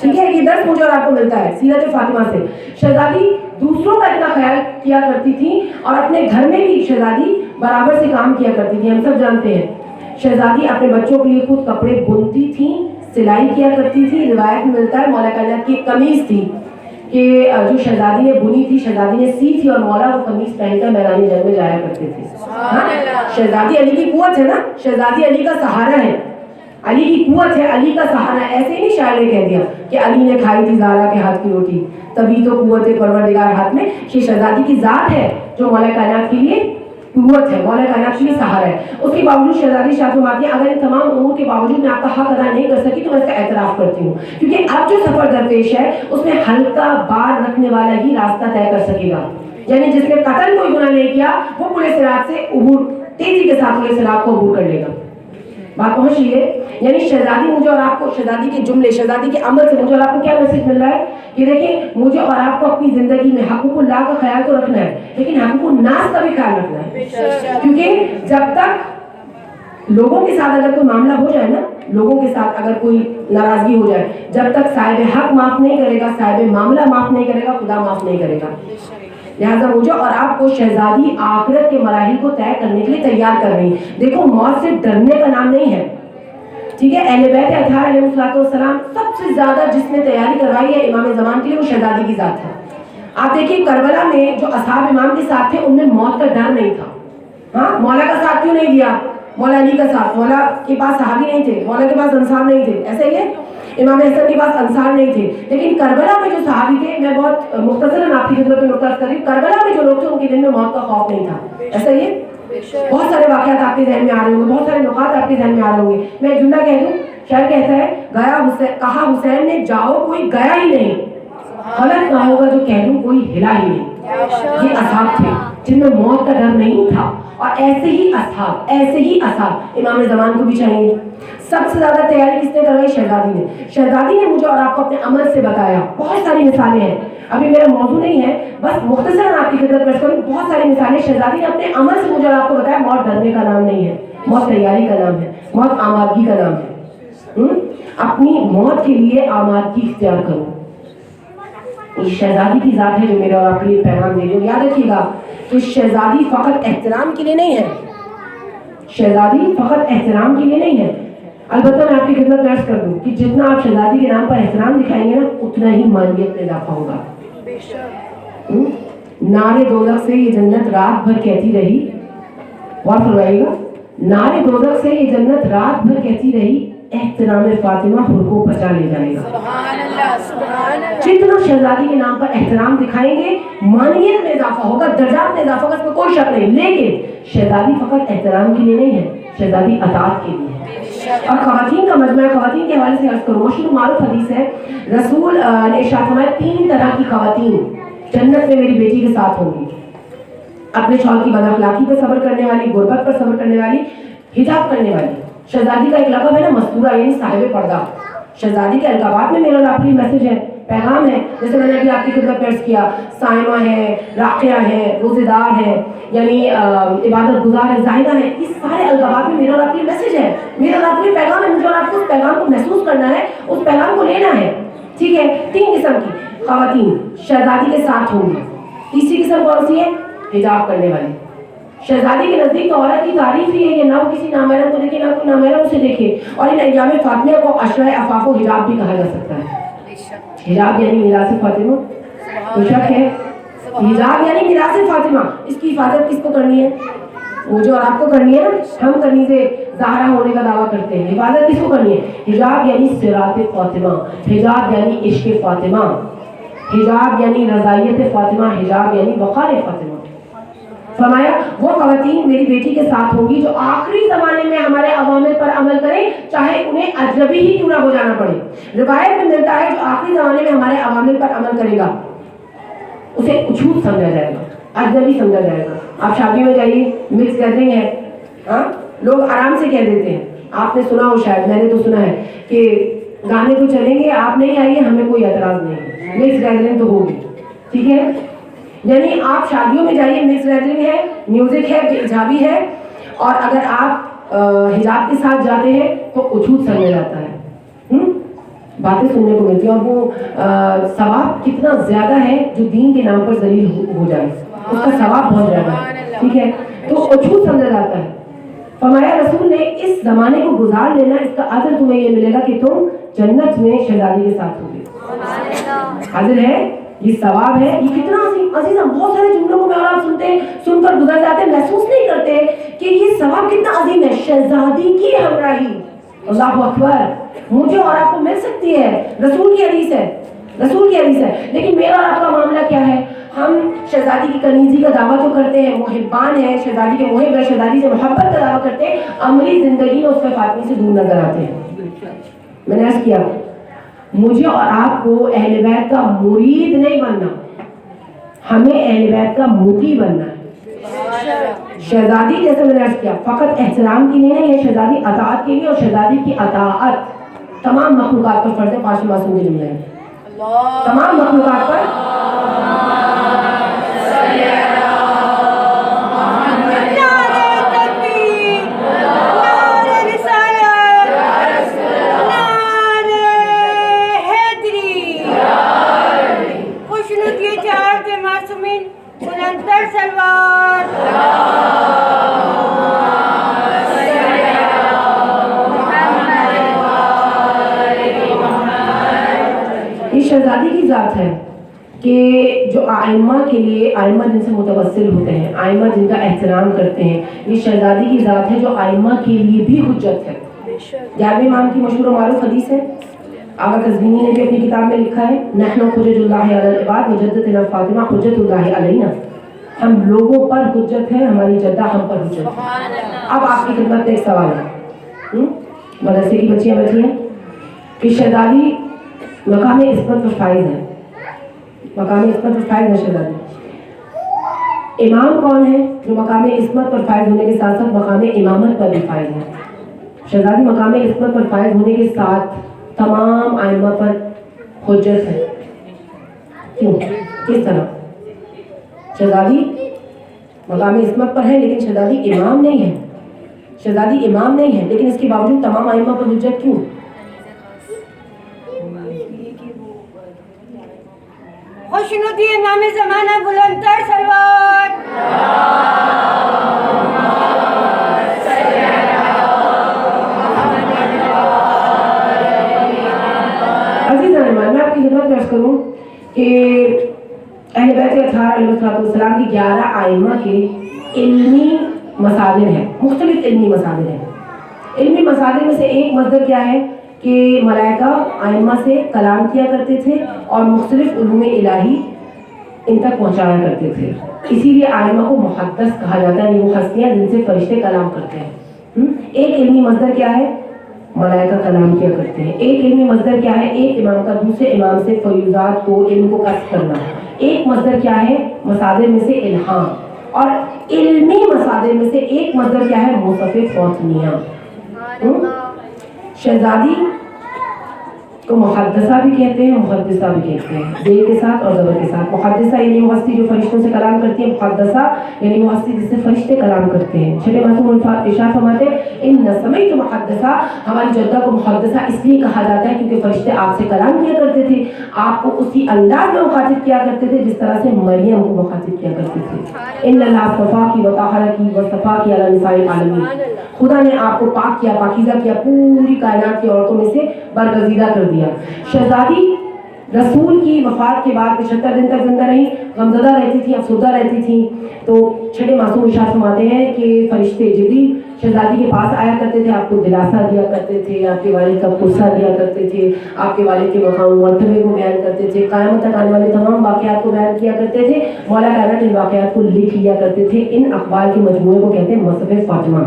ٹھیک ہے, یہ درس مجھے اور آپ کو ملتا ہے سیرت فاطمہ سے. شہزادی دوسروں کا اتنا خیال کیا کرتی تھی اور اپنے گھر میں بھی شہزادی برابر سے کام کیا کرتی تھی. ہم سب جانتے ہیں شہزادی اپنے بچوں کے لیے خود کپڑے بنتی تھی, سلائی کیا کرتی تھی. روایت میں ملتا ہے مولا کائنات کی ایک قمیص تھی کہ جو شہزادی نے بنی تھی, شہزادی نے سی تھی, اور مولا وہ قمیص پہن کر میدان جنگ میں جایا کرتے تھے. شہزادی علی کی قوت ہے نا, شہزادی علی کا سہارا ہے, علی کی قوت ہے, علی کا سہارا. ایسے ہی نہیں شاعر نے کہہ دیا کہ علی نے کھائی تھی زہرا کے ہاتھ کی روٹی تبھی تو قوت پروردگار ہاتھ میں. یہ شہزادی کی ذات ہے جو مولا کائنات کے لیے قوت ہے, مولا کائنات کے لیے سہارا ہے. اس کے باوجود شہزادی شاہ فرماتی ہے اگر ان تمام امور کے باوجود میں آپ کا حق ادا نہیں کر سکی تو میں اس کا اعتراف کرتی ہوں, کیونکہ اب جو سفر درپیش ہے اس میں ہلکا بار رکھنے والا ہی راستہ طے کر سکے گا. یعنی جس نے قتل کوئی گناہ نہیں کیا وہ پورے صراط سے عبور تیزی کے ساتھ پورے صراط کو عبور کر لے گا. بات پہنچ رہی ہے. یعنی شہزادی مجھے اور آپ کو, شہزادی کے جملے, شہزادی کے عمل سے مجھے اور آپ کو کیا میسج مل رہا ہے کہ دیکھیں مجھے اور آپ کو اپنی زندگی میں حقوق اللہ کا خیال تو رکھنا ہے لیکن حقوق الناس کا بھی خیال رکھنا ہے. کیونکہ جب تک لوگوں کے ساتھ اگر کوئی معاملہ ہو جائے نا, لوگوں کے ساتھ اگر کوئی ناراضگی ہو جائے, جب تک صاحب حق معاف نہیں کرے گا, صاحب معاملہ معاف نہیں کرے گا, خدا معاف نہیں کرے گا. لہٰذا مجھے اور آپ کو شہزادی آخرت کے مراحل کو طے کرنے کے لیے تیار کر رہی ہیں. دیکھو موت سے ڈرنے کا نام نہیں ہے, ٹھیک ہے. اہل بیت اطہار علیہ السلام سب سے زیادہ جس نے تیاری کروائی ہے امام زمان کے لیے وہ شہزادی کی ذات ہے. آپ دیکھیے کربلا میں جو اصحاب امام کے ساتھ تھے ان میں موت کا ڈر نہیں تھا. ہاں, مولا کا ساتھ کیوں نہیں دیا, مولا علی کا ساتھ, مولا کے پاس صحابی نہیں تھے, مولا کے پاس انصار نہیں تھے, ایسا ہی ہے. امام حسن کے پاس انصار نہیں تھے, لیکن کربلا میں جو صحابی تھے, میں بہت مختصراً آپ کی خدمت میں نقطہ عرض کر رہی ہوں, کربلا میں جو لوگ تھے ان کے دل میں موت کا خوف نہیں تھا. ایسا ہی ہے. بہت سارے واقعات آپ کے ذہن میں آ رہے ہوں گے, بہت سارے نقاط آپ کے ذہن میں آ رہے ہوں گے. میں ایک جملہ کہہ دوں, شاعر کہتا ہے گیا حسین, کہا حسین نے جاؤ کوئی گیا ہی نہیں, غلط نہ ہوگا جو کہہ دوں کوئی ہلا ہی نہیں. یہ اصحاب تھے جن میں موت کا ڈر نہیں تھا, اور ایسے ہی اصحاب امام زمان کو بھی چاہیے. سب سے زیادہ تیاری کس نے کروائی, شہزادی نے. شہزادی نے مجھے اور آپ کو اپنے عمل سے بتایا. بہت ساری مثالیں ہیں, ابھی میرا موضوع نہیں ہے, بس مختصراً آپ کی خدمت پیش کروں. بہت ساری مثالیں شہزادی نے اپنے عمل سے مجھے اور آپ کو بتایا. موت ڈرنے کا نام نہیں ہے, موت تیاری کا نام ہے, موت آمادگی کا نام ہے. اپنی موت کے لیے آمادگی اختیار کرو. یہ شہزادی کی ذات ہے جو میرے اور آپ کے لیے پیغام دے رہی ہوں. یاد رکھیے گا کہ شہزادی فقط احترام کے لیے نہیں ہے, شہزادی فقط احترام کے لیے نہیں ہے. البتہ میں آپ کی خدمت میں عرض کر دوں کہ جتنا آپ شہزادی کے نام پر احترام دکھائیں گے نا اتنا ہی مانیت میں اضافہ ہوگا. نارے دوزخ سے یہ جنت رات بھر کہتی رہی, غور فرمائیے گا, نارے دوزخ سے یہ جنت رات بھر کہتی رہی, احترام فاطمہ خود کو بچا لے جائے گا. جتنا شہزادی کے نام پر احترام دکھائیں گے مانیت میں اضافہ ہوگا, درجات میں اضافہ ہوگا, اس میں کوئی شک نہیں. لیکن شہزادی فقط احترام کے لیے نہیں ہے, شہزادی اطاعت کے لیے ہے. اور خواتین کا مجمع, خواتین کے حوالے سے عرض کروں, مشہور معروف حدیث ہے, رسول نے ارشاد فرمایا 3 طرح کی خواتین جنت میں میری بیٹی کے ساتھ ہوں گی. اپنے شوہر کی بد اخلاقی پر صبر کرنے والی, غربت پر صبر کرنے والی, حجاب کرنے والی. شہزادی کا ایک لقب ہے نا مستورہ, یعنی صاحب پردہ. شہزادی کے القابات میں میرا اور آپ کی میسج ہے, پیغام ہے. جیسے میں نے ابھی آپ کی خدمت پیش کیا, صائمہ ہے, راقیہ ہے, روزے دار ہے, یعنی عبادت گزار ہے, زاہدہ ہے. اس سارے القابات میں میرا اور آپ کی میسج ہے, میرا اور آپ کی پیغام ہے. مجھے اور آپ کو اس پیغام کو محسوس کرنا ہے, اس پیغام کو لینا ہے. ٹھیک ہے. 3 قسم کی خواتین شہزادی کے ساتھ ہوں گی. تیسری قسم کون سی ہے, حجاب کرنے والی. شہزادی کے نزدیک تو عورت کی تعریف ہی ہے کہ نہ وہ کسی نامحرم کو دیکھے نہ کوئی نامحرم اسے دیکھے. اور ان ایام فاطمیہ کو عشرہ عفاف و حجاب بھی کہا جا سکتا ہے. حجاب یعنی میراث فاطمہ, کوئی شک ہے؟ حجاب یعنی میراث فاطمہ. اس کی حفاظت کس کو کرنی ہے, وہ جو اور آپ کو کرنی ہے نا. ہم کرنی سے زہرا ہونے کا دعویٰ کرتے ہیں, حفاظت کس کو کرنی ہے. حجاب یعنی صراط فاطمہ, حجاب یعنی عشق فاطمہ, حجاب یعنی رضائیت فاطمہ, حجاب یعنی وقار فاطمہ. فرمایا وہ خواتین میری بیٹی کے ساتھ ہوگی جو آخری زمانے میں ہمارے اوامر پر عمل کریں, چاہے انہیں اجنبی ہی کیوں نہ ہو جانا پڑے. روایت میں ملتا ہے جو آخری زمانے میں ہمارے اوامر پر عمل کرے گا اسے اچھوت سمجھا جائے گا, اجنبی سمجھا جائے گا. آپ شادی میں جائیے, مکس گیدرنگ ہے, ہاں لوگ آرام سے کہہ دیتے ہیں. آپ نے سنا ہو شاید, میں نے تو سنا ہے کہ گانے تو چلیں گے, آپ نہیں آئیے, ہمیں کوئی اعتراض نہیں, مکس گیدرنگ تو ہوگی. ٹھیک ہے. یعنی آپ شادیوں میں جائیے, مکس گیدرنگ ہے, میوزک ہے, حجابی ہے, اور اگر آپ حجاب کے ساتھ جاتے ہیں تو اچھوت سمجھا جاتا ہے. باتیں سننے کو ملتی ہیں، اور وہ ثواب کتنا زیادہ ہے جو دین کے نام پر ذلیل ہو جائے، اس کا ثواب بہت زیادہ ہے، ٹھیک ہے، تو اچھوت سمجھا جاتا ہے۔ فرمایا رسول نے اس زمانے کو گزار لینا، اس کا اجر تمہیں یہ ملے گا کہ تم جنت میں شہزادی کے ساتھ ہوگے۔ حاضر ہے، یہ ثواب ہے، یہ کتنا عظیم عزیز، بہت سارے جملوں کو میں اور آپ سن کر گزر جاتے ہیں، محسوس نہیں کرتے کہ یہ ثواب کتنا عظیم ہے۔ شہزادی کی ہمراہی، اللہ اکبر، مجھے اور آپ کو مل سکتی ہے، رسول کی حدیث ہے، رسول کی حدیث ہے، لیکن میرا اور آپ کا معاملہ کیا ہے؟ ہم شہزادی کی کنیزی کا دعویٰ تو کرتے ہیں، محبان ہیں، شہزادی کے محب ہیں، شہزادی سے محبت کا دعویٰ کرتے ہیں، عملی زندگی میں اس پہ فاطمی سے دور نظر آتے ہیں۔ میں نے عرض کیا مجھے اور آپ کو اہل بیت کا مرید نہیں بننا، ہمیں اہل بیت کا موتی بننا ہے۔ شہزادی جیسے میں نے عرض کیا فقط احترام کی نہیں ہے، شہزادی اطاعت کی نہیں، اور شہزادی کی اطاعت تمام مخلوقات پر فرض ہے۔ پانچ معصوم کے جملے ہیں، تمام مخلوقات پر شہزادی کی ذات ہے کہ جو آئمہ کے لیے، آئمہ جن سے متوسل ہوتے ہیں، آئمہ جن کا احترام کرتے ہیں، یہ شہزادی کی ذات ہے جو آئمہ کے لیے بھی حجت ہے۔ 11ویں امام کی مشہور و معروف حدیث ہے، آغا قزوینی نے بھی اپنی کتاب میں لکھا ہے، نحن حجج اللہ علی العباد وجدتنا فاطمہ حجت اللہ علینا، ہم لوگوں پر حجت ہے، ہماری جدہ ہم پر حجت ہے۔ اب آپ کی خدمت میں ایک سوال ہے، مدرسے کی بچیاں بیٹھی ہیں کہ شہزادی مقام عصمت پر فائز ہے، مقام عصمت پر فائز ہے شہزادی، امام کون ہے جو مقام عصمت پر فائز ہونے کے ساتھ ساتھ مقام امامت پر بھی فائز ہے؟ شہزادی مقام عصمت پر فائز ہونے کے ساتھ تمام آئمہ پر حجت ہے، کیوں؟ کس طرح؟ شہزادی مقام عصمت پر ہے لیکن شہزادی امام نہیں ہے، شہزادی امام نہیں ہے لیکن اس کے باوجود تمام آئمہ پر حجت کیوں؟ خوشنودی امام زمانہ بلند تر صلوات۔ عزیز رحمان، میں آپ کی خدمت پیش کروں کہ اہل بیت اطہار علیہ السلام کی 11 آئمہ کے علمی مصادر ہیں، مختلف علمی مصادر ہیں۔ علمی مصادر میں سے ایک مصدر کیا ہے کہ ملائکہ آئمہ سے کلام کیا کرتے تھے اور مختلف علوم الہی ان تک پہنچایا کرتے تھے، اسی لیے آئمہ کو محدث کہا جاتا ہے، وہ ہستیاں جن سے فرشتے کلام کرتے ہیں۔ ایک علمی مصدر کیا ہے؟ ملائکہ کلام کیا کرتے ہیں۔ ایک علمی مصدر کیا ہے؟ ایک امام کا دوسرے امام سے فیوضات کو، علم کو کسب کرنا۔ ایک مصدر کیا ہے؟ مصادر میں سے الہام، اور علمی مصادر میں سے ایک مصدر کیا ہے؟ مصحف فاطمیہ۔ شہزادی کو محدثہ بھی کہتے ہیں، محدثہ بھی کہتے ہیں، زیر کے ساتھ اور زبر کے ساتھ۔ محدثہ یعنی وہ ہستی جو فرشتوں سے کلام کرتی ہے، محدثہ یعنی وہ ہستی جس سے فرشتے کلام کرتے ہیں۔ چھٹے معصوم ارشاد فرماتے ہیں ان سمیت محدثہ، ہماری جدہ کو محدثہ اس لیے کہا جاتا ہے کیونکہ فرشتے آپ سے کلام کیا کرتے تھے، آپ کو اسی انداز میں مخاطب کیا کرتے تھے جس طرح سے مریم کو مخاطب کیا کرتے تھے۔ ان اللہ اصطفیٰ کی وطہرہ کی وصفا کی علی نساء العالمین، خدا نے آپ کو پاک کیا، پاکیزہ کیا، پوری کائنات کی عورتوں میں سے برگزیدہ کر دیا۔ شہزادی رسول کی وفات کے بعد 75 دن تک زندہ رہی، غمزدہ رہتی تھی، افسردہ رہتی تھی، تو چھٹے معصوم ارشاد فرماتے ہیں کہ فرشتے جبریل شہزادی کے پاس آیا کرتے تھے، آپ کو دلاسا دیا کرتے تھے، آپ کے والد کا قصہ دیا کرتے تھے، آپ کے والد کے مقام مرتبے کو بیان کرتے تھے، قیامت تک آنے والے تمام واقعات کو بیان کیا کرتے تھے۔ مولا کائنات ان واقعات کو لکھ لیا کرتے تھے۔ ان اخبار کے مجموعے کو کہتے ہیں مصحف فاطمہ۔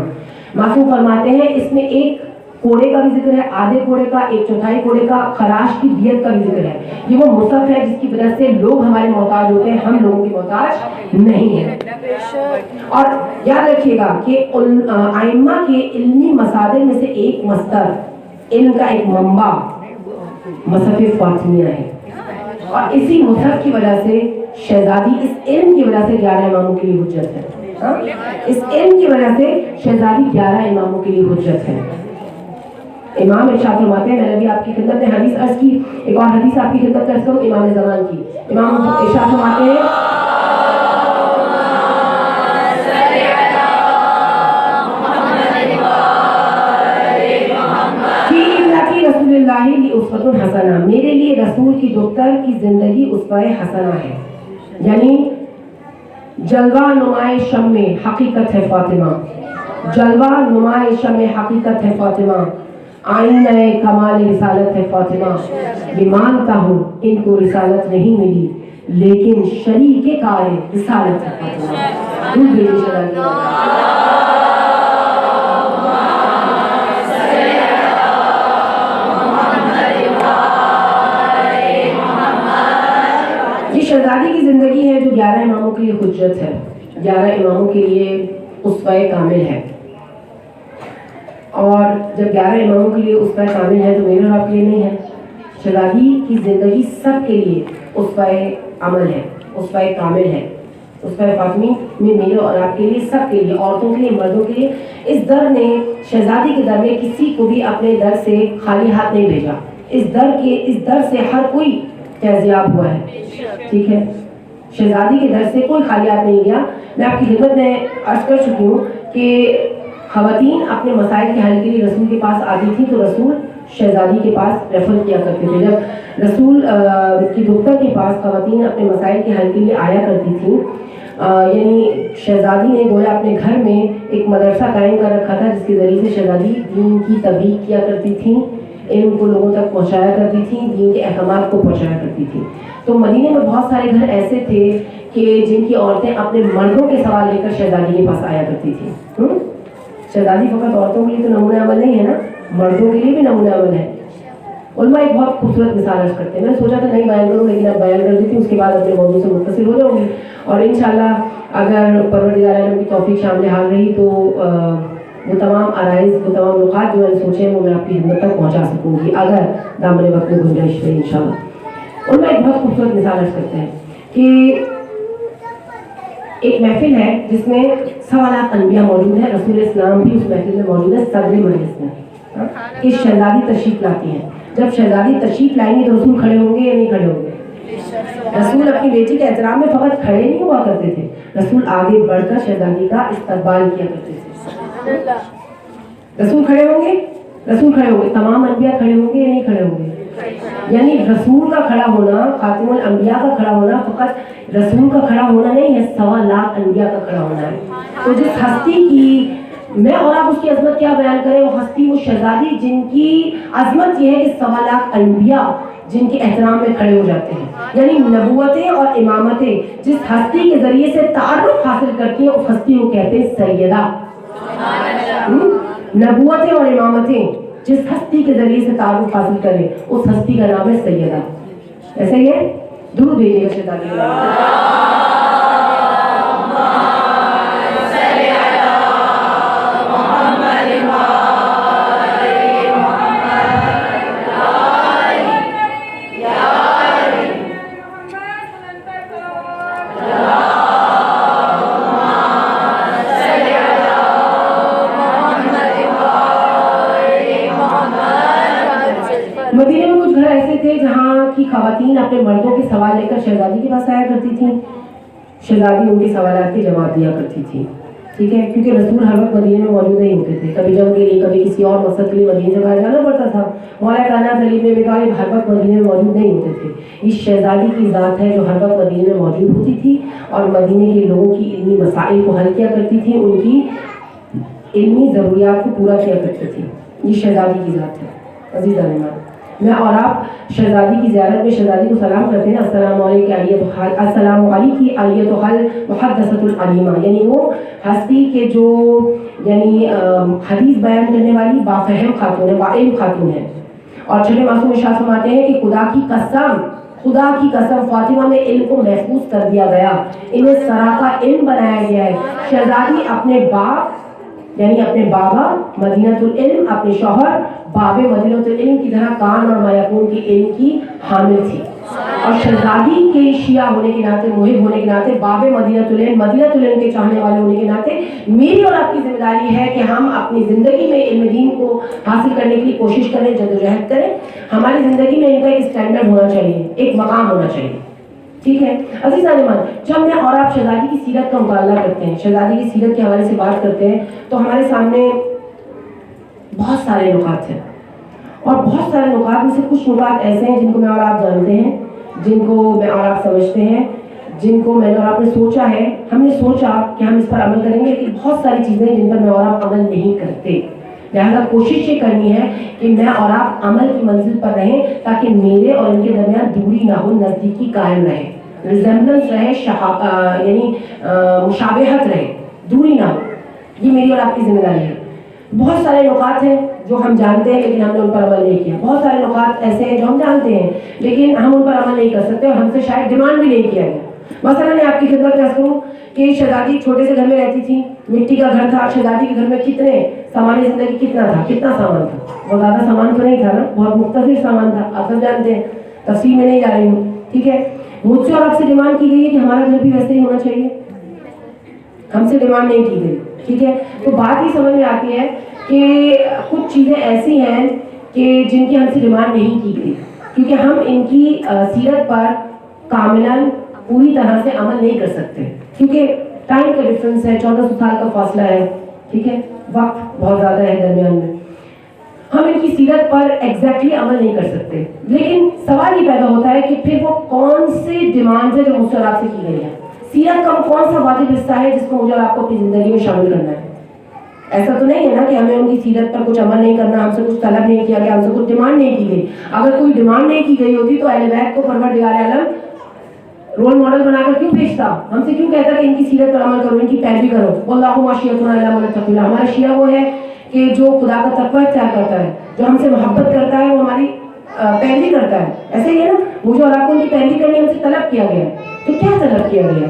معصوم فرماتے ہیں اس میں ایک کوڑے کا بھی ذکر ہے، آدھے کوڑے کا، 1/4 کوڑے کا، خراش کی دیت کا بھی ذکر ہے۔ یہ وہ مصحف ہے جس کی وجہ سے لوگ ہمارے محتاج ہوتے ہیں، ہم لوگوں کی محتاج نہیں ہیں۔ اور یاد رکھیے گا کہ ائمہ کے علمی مصادر میں سے ایک مصدر، علم کا ایک منبع مصحف فاطمیہ ہے، اور اسی مصحف کی وجہ سے شہزادی اس علم کی وجہ سے 11 اماموں کے لیے حجت ہے۔ اس علم کی وجہ سے شہزادی 11 اماموں کے لیے حجت ہے۔ امام ارشاد فرماتے ہیں، میں نے بھی آپ کی خدمت میں حدیث عرض کی، ایک اور حدیث آپ کی خدمت میں عرض کروں امام زمان کی. امام ارشاد فرماتے ہیں رسول اللہ لی اسوۃ حسنہ، میرے لیے رسول کی دختر کی زندگی اسوہ حسنہ ہے. یعنی جلوہ نمائے شمع حقیقت ہے فاطمہ، جلوہ نمائے شمع حقیقت ہے فاطمہ، آئینہ کمال رسالت ہے فاطمہ. یہ مانتا ہوں ان کو رسالت نہیں ملی لیکن شریک کار رسالت ہے فاطمہ. شہزادی کی زندگی ہے جو 11 اماموں کے لیے حجت ہے، 11 اماموں کے لیے اسوہ کامل ہے. اور جب 11 اماموں کے لیے اسوہ کامل ہے تو میرے اور آپ کے لیے نہیں ہے. شہزادی کی زندگی سب کے لیے اسوہ عمل ہے، اسوہ کامل ہے. اسوہ فاطمی میں میرے اور آپ کے لیے، سب کے لیے، عورتوں کے لیے، مردوں کے لیے. اس در نے شہزادی کے در میں کسی کو بھی اپنے در سے خالی ہاتھ نہیں بھیجا. اس در سے ہر کوئی فیضیاب ہوا ہے. ٹھیک ہے، شہزادی کے در سے کوئی خالی ہاتھ نہیں گیا. میں آپ کی خدمت میں عرض کر چکی ہوں کہ خواتین اپنے مسائل کے حل کے لیے رسول کے پاس آتی تھیں تو رسول شہزادی کے پاس ریفر کیا کرتے تھے. جب رسول کی دختر کے پاس خواتین اپنے مسائل کے حل کے لیے آیا کرتی تھیں، یعنی شہزادی نے گویا اپنے گھر میں ایک مدرسہ قائم کر رکھا تھا جس کے ذریعے سے شہزادی دین کی تبلیغ کیا کرتی تھیں، علم کو لوگوں تک پہنچایا کرتی تھیں، دین کے احکامات کو پہنچایا کرتی تھیں. تو مدینے میں بہت سارے گھر ایسے تھے کہ جن کی عورتیں اپنے مردوں کے سوال لے کر شہزادی کے پاس آیا کرتی تھیں. شہزادی فقط عورتوں کے لیے تو نمونہ عمل نہیں ہے نا، مردوں کے لیے بھی نمونہ عمل ہے. علماء ایک بہت خوبصورت مثال عرض کرتے ہیں. میں نے سوچا تھا نہیں بیان کروں لیکن اب بیان کر دیتی ہوں، اس کے بعد اپنے موضوع سے متصل ہو جاؤں گی. اور انشاءاللہ اگر پروردگار عالم کی توفیق شامل حال رہی تو وہ تمام عرائض، وہ تمام نقاط جو میں نے سوچے ہیں وہ میں آپ کی خدمت تک پہنچا سکوں گی اگر دامن وقت میں گنجائش رہی انشاءاللہ. اور میں ایک بہت خوبصورت مثال عرض کرتے ہیں کہ ایک محفل ہے جس میں 1.25 لاکھ انبیاء موجود ہیں، رسول اسلام بھی اس محفل میں موجود ہے، صدر مجلس میں. کہ شہزادی تشریف لاتی ہیں. جب شہزادی تشریف لائیں گے تو رسول کھڑے ہوں گے یا نہیں کھڑے ہوں گے؟ رسول اپنی بیٹی کے احترام میں فقط کھڑے نہیں ہوا کرتے تھے، رسول آگے بڑھ کر شہزادی کا استقبال کیا کرتے تھے. رسول کھڑے ہوں گے، رسول کھڑے ہوں گے، تمام انبیاء کھڑے ہوں گے یا نہیں کھڑے ہوں گے؟ یعنی رسول کا کھڑا ہونا، خاتم الانبیاء کا کھڑا ہونا فقط رسول کا کھڑا ہونا نہیں ہے، 1.25 لاکھ انبیاء کا کھڑا ہونا ہے. تو جس ہستی کی میں اور آپ اس کی عظمت کیا بیان کریں، وہ ہستی، وہ شہزادی جن کی عظمت یہ ہے کہ 1.25 لاکھ انبیاء جن کے احترام میں کھڑے ہو جاتے ہیں. یعنی نبوتیں اور امامتیں جس ہستی کے ذریعے سے تعارف حاصل کرتی ہیں اس ہستی کو کہتے ہیں سیدہ. نبوتیں اور امامتیں جس ہستی کے ذریعے سے تعارف حاصل کرے اس ہستی کا نام ہے سیدہ. ایسے ہی ہے، درود بھیجیے گا شہزادی. مدینے میں کچھ گھر ایسے تھے جہاں کی خواتین اپنے مردوں کے سوال لے کر شہزادی کے پاس آیا کرتی تھیں، شہزادی ان کے سوالات کے جواب دیا کرتی تھی. ٹھیک ہے، کیونکہ رسول ہر وقت مدینے میں موجود نہیں ہوتے تھے، کبھی جنگ کے لیے، کبھی کسی اور مقصد کے لیے مدینے سے باہر جانا پڑتا تھا. مولا کائنات علی بن ابی طالب ہر وقت مدینے میں موجود نہیں ہوتے تھے. یہ شہزادی کی ذات ہے جو ہر وقت مدینے میں موجود ہوتی تھی اور مدینے کے لوگوں کی علمی مسائل کو حل کیا کرتی تھی، ان کی علمی ضروریات کو پورا کیا کرتی تھی. یہ شہزادی کی ذات ہے. عزیزان ایمان، میں اور آپ شہزادی کی زیارت میں شہزادی کو سلام کرتے ہیں، السلام علیکی ایتھل محدثۃ العلیمہ. یعنی وہ ہستی کے جو یعنی حدیث بیان کرنے والی بافہم خاتون ہے، باعلم خاتون ہے. اور چھٹے معصوم ارشاد فرماتے ہیں کہ خدا کی قسم فاطمہ میں علم کو محفوظ کر دیا گیا، انہیں سرا کا علم بنایا گیا ہے. شہزادی اپنے باپ یعنی اپنے بابا مدینۃ العلم، اپنے شوہر باب مدینۃ العلم کی طرح کان اور میکون کی علم کی حامل تھی. اور شہزادی کے شیعہ ہونے کے ناطے، محب ہونے کے ناطے، باب مدینہ کے چاہنے والے ہونے کے ناطے میری اور آپ کی ذمہ داری ہے کہ ہم اپنی زندگی میں علم دین کو حاصل کرنے کی کوشش کریں، جدوجہد کریں. ہماری زندگی میں ان کا ایک اسٹینڈرڈ ہونا چاہیے، ایک مقام ہونا چاہیے. ٹھیک ہے عزیزان ایمان، جب میں اور آپ شہزادی کی سیرت کا مطالعہ کرتے ہیں، شہزادی کی سیرت کے حوالے سے بات کرتے ہیں، تو ہمارے سامنے بہت سارے نکات ہیں، اور بہت سارے نکات میں سے کچھ نکات ایسے ہیں جن کو میں اور آپ جانتے ہیں، جن کو میں اور آپ سمجھتے ہیں، جن کو میں نے اور آپ نے سوچا ہے، ہم نے سوچا کہ ہم اس پر عمل کریں گے، لیکن بہت ساری چیزیں جن پر میں اور آپ عمل نہیں کرتے. لہٰذا کوشش یہ کرنی ہے کہ میں اور آپ عمل کی منزل پر رہیں، تاکہ میرے اور ان کے درمیان دوری نہ ہو، نزدیکی قائم رہے، ریزمبلنس رہے، یعنی مشابہت رہے، دوری نہ ہو. یہ میری اور آپ کی ذمہ داری ہے. بہت سارے نکات ہیں جو ہم جانتے ہیں لیکن ہم نے ان پر عمل نہیں کیا. بہت سارے نکات ایسے ہیں جو ہم جانتے ہیں لیکن ہم ان پر عمل نہیں کر سکتے، اور ہم سے شاید ڈیمانڈ بھی نہیں کیا گیا. مثلا میں آپ کی خدمت میں کروں کہ شہزادی چھوٹے سے گھر میں رہتی تھی، مٹی کا گھر تھا. شہزادی کے گھر میں کتنے سامان زندگی کتنا تھا؟ کتنا سامان تھا؟ بہت زیادہ سامان تو نہیں تھا نا، بہت مختصر سامان تھا. آپ سب جانتے ہیں، تفصیل میں نہیں جا رہی ہوں. ٹھیک ہے، مجھ سے اور آپ سے ڈیمانڈ کی گئی ہے کہ ہمارا گھر بھی ویسے ہی ہونا چاہیے. ہم سے ڈیمانڈ نہیں کی گئی. ٹھیک ہے، تو بات یہ سمجھ میں آتی ہے کہ کچھ چیزیں ایسی ہیں کہ جن کی ہم سے ڈیمانڈ نہیں کی گئی، کیونکہ ہم ان کی سیرت پر کاملاً پوری طرح سے عمل نہیں کر سکتے، کیونکہ ٹائم کا ڈفرنس ہے، 1400 سال کا فاصلہ ہے. ٹھیک ہے، وقت بہت زیادہ ہے درمیان میں، ہم ان کی سیرت پر ایگزیکٹلی عمل نہیں کر سکتے. لیکن سوال یہ پیدا ہوتا ہے کہ پھر وہ کون سی ڈیمانڈ ہے جو مجھ سے اور آپ سے کی گئی ہے؟ سیرت کا کون سا واجب حصہ ہے جس کو مجھے اور آپ کو اپنی زندگی میں شامل کرنا ہے؟ ایسا تو نہیں ہے نا کہ ہمیں ان کی سیرت پر کچھ عمل نہیں کرنا، ہم سے کچھ طلب نہیں کیا گیا، ہم سے کچھ ڈیمانڈ نہیں کی گئی. اگر کوئی ڈیمانڈ نہیں کی گئی ہوتی تو اہل بیت کو پروردگار عالم رول ماڈل بنا کر کیوں بھیجتا؟ ہم سے کیوں کہتا کہ ان کی سیرت پر عمل کرو، ان کی پیروی کرو؟ واللہ شیعتنا الا من اتقى الله. ہمارا شیعہ وہ ہے کہ جو خدا کا تقوی اختیار کرتا ہے، جو ہم سے محبت کرتا ہے، وہ ہماری پیروی کرتا ہے. ایسے ہی ہے نا، مجھے اور آپ کو ان کی پیروی کرنی ہم سے طلب کیا گیا ہے. تو کیا طلب کیا گیا؟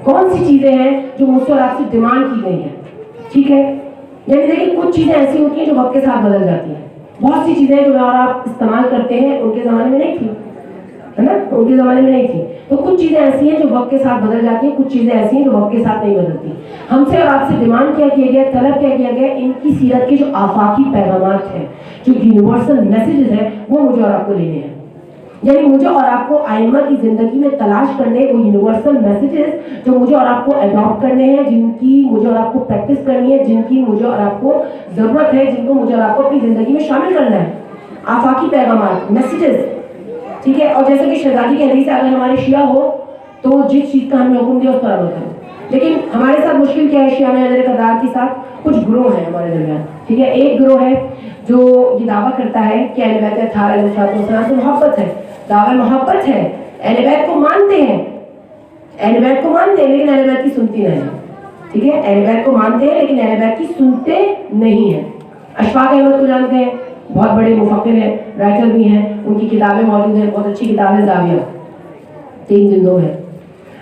کون سی چیزیں ہیں جو مجھ سے اور آپ سے ڈیمانڈ کی گئی ہیں؟ ٹھیک ہے، یعنی دیکھیں کچھ چیزیں ایسی ہوتی ہیں جو وقت کے ساتھ بدل جاتی ہیں. بہت سی چیزیں جو میں اور آپ استعمال کرتے ہیں ان کے زمانے میں نہیں تھی، ہے نا، ان کے زمانے میں نہیں تھی. تو کچھ چیزیں ایسی ہیں جو وقت کے ساتھ بدل جاتی ہیں، کچھ چیزیں ایسی ہیں جو وقت کے ساتھ نہیں بدلتی. ہم سے اور آپ سے ڈیمانڈ کیا کیا گیا، طلب کیا کیا گیا؟ ان کی سیرت کے جو آفاقی پیغامات ہیں، جو یونیورسل میسیجز ہیں، وہ مجھے اور آپ کو لینے ہیں. یعنی مجھے اور آپ کو ائمہ کی زندگی میں تلاش کرنے وہ یونیورسل میسیجز جو مجھے اور آپ کو اڈاپٹ کرنے ہیں، جن کی مجھے اور آپ کو پریکٹس کرنی ہے، جن کی مجھے اور آپ کو ضرورت ہے، جن کو مجھے اور آپ کو اپنی زندگی میں شامل کرنا ہے. آفاقی پیغامات، میسیجز. ٹھیک ہے، اور جیسے کہ شہزادی کی حدیث ہے، اگر ہمارے شیعہ ہو تو جس چیز کا ہم نے حکم دیا اس پر عمل کریں. لیکن ہمارے ساتھ مشکل کیا ہے شیعہ میں حضرت قدار کے ساتھ؟ کچھ گروہ ہیں ہمارے درمیان. ٹھیک ہے، ایک گروہ ہے جو یہ دعویٰ کرتا ہے کہ اہل بیت اطہار علیہ السلام سے محبت ہے، دعویٰ محبت ہے، اہل بیت کو مانتے ہیں، اہل بیت کو مانتے ہیں لیکن اہل بیت کی سنتی نہیں. ٹھیک ہے، اہل بیت کو مانتے ہیں لیکن اہل بیت کی سنتے نہیں ہیں. اشفاق احمد کو جانتے ہیں، بہت بڑے مفکر ہیں، رائٹر بھی ہیں، ان کی کتابیں موجود ہیں، بہت اچھی کتاب ہے زاویہ، 3 جلدوں میں.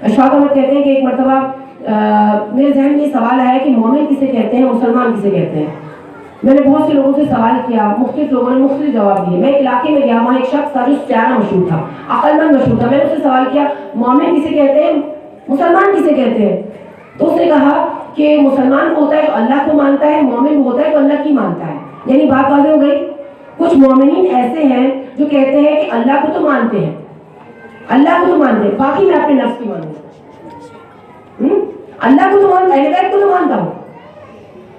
اشفاق احمد کہتے ہیں کہ ایک مرتبہ میرے ذہن میں یہ سوال آیا کہ مومن کسے کہتے ہیں، مسلمان کسے کہتے ہیں. میں نے بہت سے لوگوں سے سوال کیا، مختلف لوگوں نے مختلف جواب دیے. میں ایک علاقے میں گیا، وہاں ایک شخص تھا جو سیاح مشہور تھا، عقل مند مشہور تھا. میں نے اس سے سوال کیا مومن کسے کہتے ہیں، مسلمان کسے کہتے ہیں؟ تو اس نے کہا کہ مسلمان وہ ہوتا ہے جو اللہ کو مانتا ہے، مومن وہ ہوتا ہے جو اللہ کی مانتا ہے. یعنی بات واضح ہو گئی. کچھ مومنین ایسے ہیں جو کہتے ہیں کہ اللہ کو تو مانتے ہیں، اللہ کو تو مانتے ہیں، باقی میں اپنے نفس کی مانوں گا. اللہ کو تو مانتا، اہل بیت کو تو مانتا ہوں،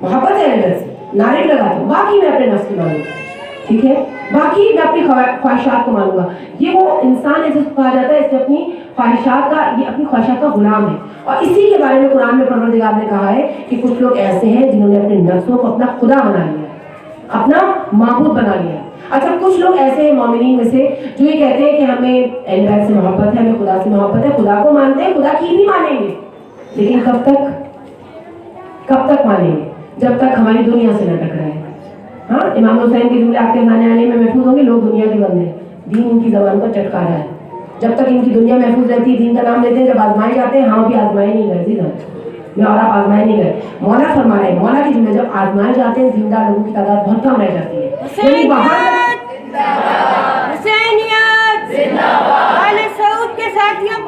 محبت ہے اہل بیت سے، نعرے لگاتا ہوں، باقی میں اپنے نفس کی مانوں گا. ٹھیک ہے، باقی میں اپنی خواہشات کو مانوں گا. یہ وہ انسان ہے جس کو کہا جاتا ہے اس نے اپنی خواہشات کا، یہ اپنی خواہشات کا غلام ہے. اور اسی کے بارے میں قرآن میں پروردگار نے کہا ہے کہ کچھ لوگ ایسے ہیں جنہوں نے اپنے نفسوں کو اپنا خدا بنا لیا، اپنا معبود بنا لیا. اچھا، کچھ لوگ ایسے ہیں مومنین میں سے جو یہ کہتے ہیں کہ ہمیں اہل بیت سے محبت ہے، ہمیں خدا سے محبت ہے، خدا کو مانتے ہیں، خدا کی بھی مانیں گے، لیکن کب تک مانیں گے؟ جب تک ہماری دنیا سے نہ ٹکرائے. ہاں، امام حسین کے جملے آپ کے ذہن عالی میں محفوظ ہوں گے، لوگ دنیا کے بندے ہیں، دین ان کی زبان پر چٹکا رہا ہے. جب تک ان کی دنیا محفوظ رہتی ہے، دین کا نام لیتے ہیں، جب آزمائے جاتے ہیں، ہم بھی آزمائے نہیں گئے، میں اور آپ آزمائے نہیں گئے. مولا فرما رہے ہیں، مولا کے جملے جب آزمائے جاتے ہیں زندہ لوگوں کی تعداد بہت کم رہ جاتی ہے. یعنی وہاں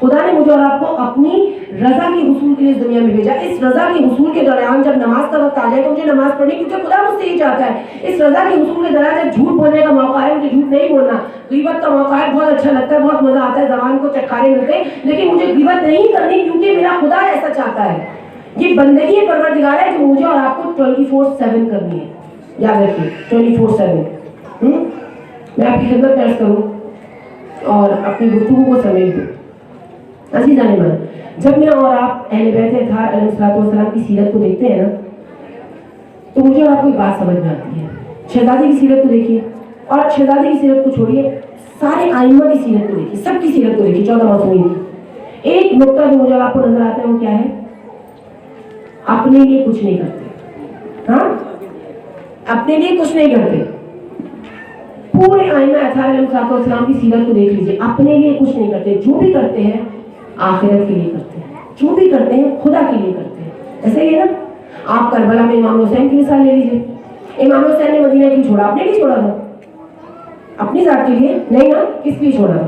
خدا نے مجھے اور آپ کو اپنی رضا کے حصول کے لیے اس دنیا میں بھیجا. اس رضا کے حصول کے دوران جب نماز کا وقت آ جائے تو مجھے نماز پڑھنی, کیونکہ خدا مجھ سے یہ چاہتا ہے. اس رضا کے حصول کے دوران جب جھوٹ بولنے کا موقع ہے, مجھے جھوٹ نہیں بولنا. غیبت کا موقع ہے, بہت اچھا لگتا ہے, بہت مزہ آتا ہے, زبان کو چٹکارے ملتے ہیں, لیکن مجھے غیبت نہیں کرنی کیونکہ میرا خدا ایسا چاہتا ہے. یہ بندگی پروردگار ہے جو مجھے اور آپ کو 24/7 کرنی ہے. یاد رکھیے 24/7. میں آپ کی خدمت پیش کروں اور اپنی گفتگو کو سمیٹ دوں. عزیزان من, جب میں اور آپ اہل بیت اطہار علیہ السلام کی سیرت کو دیکھتے ہیں نا, تو مجھے اور آپ کو ایک بات سمجھ میں آتی ہے. شہزادی کی سیرت کو دیکھیے, اور شہزادی کی سیرت کو چھوڑیے, سارے آئمہ کی سیرت کو دیکھیے, سب کی سیرت کو دیکھیے, 14 معصومین کی. ایک نقطہ جو مجھے اور آپ کو نظر آتا ہے وہ کیا ہے؟ اپنے لیے کچھ نہیں کرتے. ہاں, اپنے لیے کچھ نہیں کرتے. پورے آئمہ اطہار علیہ السلام کی سیرت کو دیکھ لیجیے, اپنے لیے کچھ نہیں کرتے. جو بھی کرتے ہیں آخرت کے لیے کرتے ہیں, جو بھی کرتے ہیں خدا کے لیے کرتے ہیں. ایسا ہی ہے نا. آپ کربلا میں امام حسین کی مثال لے لیجیے. امام حسین نے مدینہ کیوں چھوڑا؟ اپنے لیے چھوڑا تھا؟ اپنی ذات کے لیے نہیں نا. کس لیے چھوڑا تھا؟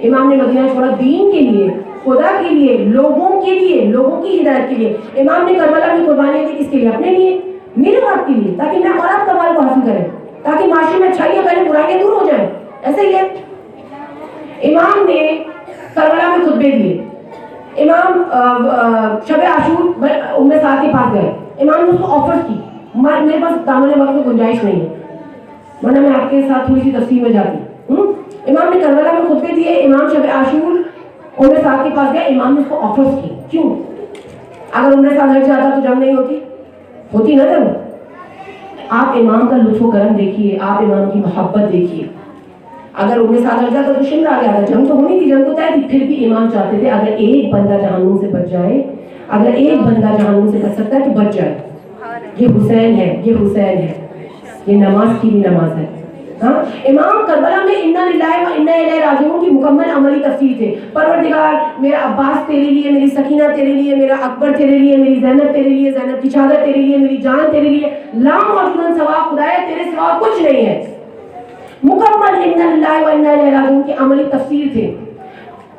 امام نے مدینہ چھوڑا دین کے لیے, خدا کے لیے, لوگوں کے لیے, لوگوں کی ہدایت کے لیے. امام نے کربلا میں قربانی دی کس کے لیے؟ اپنے لیے, میرے اور آپ کے لیے, تاکہ میں اور آپ کمال کو حاصل کریں, تاکہ معاشرے میں اچھائیاں پہلے برائیاں دور ہو جائیں. ایسا ہی ہے. امام نے کربلا میں خطبے دیے. امام شب عاشور عمر سعد کے پاس گئے. امام نے اس کو آفر کی. میرے پاس دامن وقت میں گنجائش نہیں ہے, ورنہ میں آپ کے ساتھ تھوڑی سی تفصیل میں جاتی. امام نے کربلا میں خطبے دیے. امام شب عاشور عمر سعد کے پاس گئے. امام نے اس کو آفر کی. کیوں؟ اگر عمر سعد ہٹ جاتا تو جنگ نہیں ہوتی نا جنگ. آپ امام کا لطف و کرم دیکھیے, آپ امام کی محبت دیکھیے. اگر عمر سعد ہٹ جاتا تو شمر آ گیا تھا, جنگ تو ہونی تھی, جنگ تو طے تھی. پھر بھی امام چاہتے تھے اگر ایک بندہ جہنم سے بچ جائے, اگر ایک بندہ جہنم سے بچ سکتا ہے تو بچ جائے. یہ حسین ہے, یہ حسین ہے, یہ نماز کی بھی نماز ہے. ہاں, امام کربلا میں انا للہ و انا الیہ راجعون کی مکمل عملی تفسیر تھے. پروردگار میرا عباس تیرے لیے, میری سکینہ تیرے لیے, میرا اکبر تیرے لیے, میری زینب تیرے لیے, زینب کی چادر تیرے لیے, میری جان تیرے لیے, لا موجودن سوا خدایا تیرے سوا کچھ نہیں ہے. مکمل انا للہ و انا الیہ راجعون کی عملی تفسیر تھے.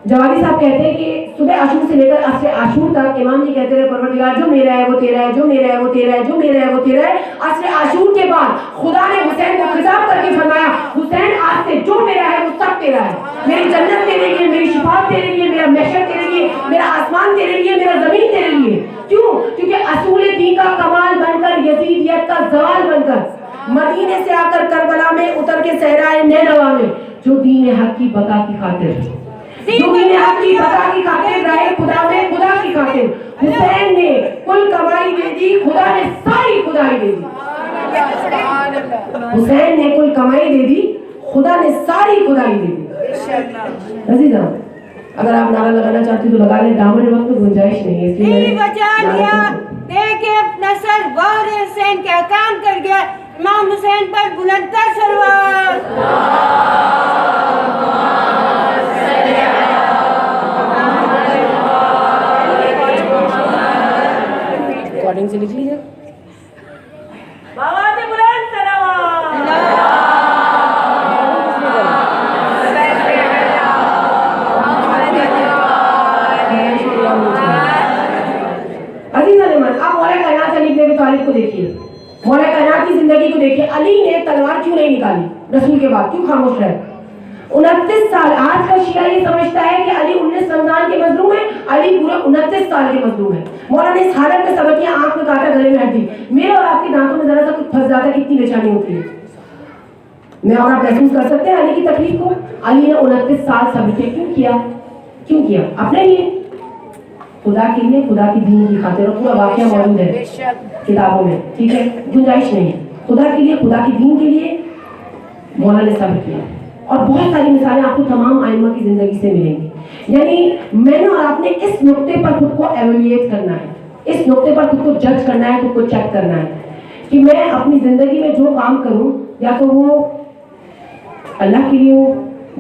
جوادی صاحب کہتے ہیں کہ صبح عاشور سے لے کر عصر عاشور تک امام جی کہتے رہے پروردگار جو میرا ہے وہ تیرا ہے, جو میرا ہے وہ تیرا ہے, جو میرا ہے وہ تیرا ہے. عصر عاشور کے بعد خدا نے حسین کو خطاب کر کے فرمایا, حسین آج سے جو میرا ہے وہ سب تیرا ہے. میری جنت تیرے لیے, میری شفاعت تیرے لیے, میرا محشر تیرے لیے, میرا آسمان تیرے لیے, میرا زمین تیرے لیے. کیوں؟ کیونکہ اصول دین کا کمال بن کر, یزیدیت کا زوال بن کر, مدینے سے آ کر کربلا میں اتر کے صحرائے نینوا میں جو دین حق کی بقا کی خاطر, جو دین حق کی بقا کی خاطر رہے خدا میں, خدا کی خاطر حسین نے کل کمائی دے دی, خدا نے ساری خدائی دے دی. حسین نے کل کمائی دے دی, خدا نے ساری خدائی دے دی. عزیزاں, اگر آپ نعرہ لگانا چاہتے تو لگا لیں, دامن وقت میں گنجائش نہیں ہے. تیری بچا لیا, دیکھے اپنا سر غور حسین کے احکام کر گیا. امام حسین پر بلند تر سلوات. ریکارڈنگ سے لکھ لیجیے. بابا سے بلند سلوات. عزیزان من, آپ مولا کائنات علی ابن ابی طالب کو دیکھیے, مولا کائنات کی زندگی کو دیکھیے. علی نے تلوار کیوں نہیں نکالی رسول کے بعد, کیوں خاموش رہے؟ 29 سال. آج کا شیعہ یہ سمجھتا ہے کہ علی 19 رمضان کے مظلوم ہے, علی پورے 29 سال کے مظلوم ہے. مولا نے اس حالت میں صبر کیا, آنکھ میں کاٹا, گلے میں ہڈی. میرے اور آپ کے دانتوں میں ذرا سا کچھ پھنس جاتا ہے, کتنی بےچانی ہوتی ہے. میں اور آپ محسوس کر سکتے ہیں علی کی تکلیف کو. علی نے 29 سال صبر کیا. کیوں کیا؟ کیوں کیا؟ اپنے لیے, خدا کے لیے, خدا کی دین کی خاطر. اور پورا واقعہ موجود ہے کتابوں میں, ٹھیک ہے, گنجائش نہیں ہے. خدا کے لیے, خدا کی دین کے لیے مولا نے صبر کیا. اور بہت ساری مثالیں آپ کو تمام ائمہ کی زندگی سے ملیں گی. یعنی میں نے اور آپ نے اس نقطے پر خود کو ایویلیٹ کرنا ہے, اس نقطے پر خود کو جج کرنا ہے, خود کو چیک کرنا ہے کہ میں اپنی زندگی میں جو کام کروں یا تو وہ اللہ کے لیے ہو,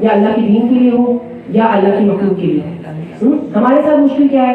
یا اللہ کی دین کے لیے ہو, یا اللہ کی مخلوق کے لیے. ہمارے ساتھ مشکل کیا ہے؟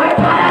18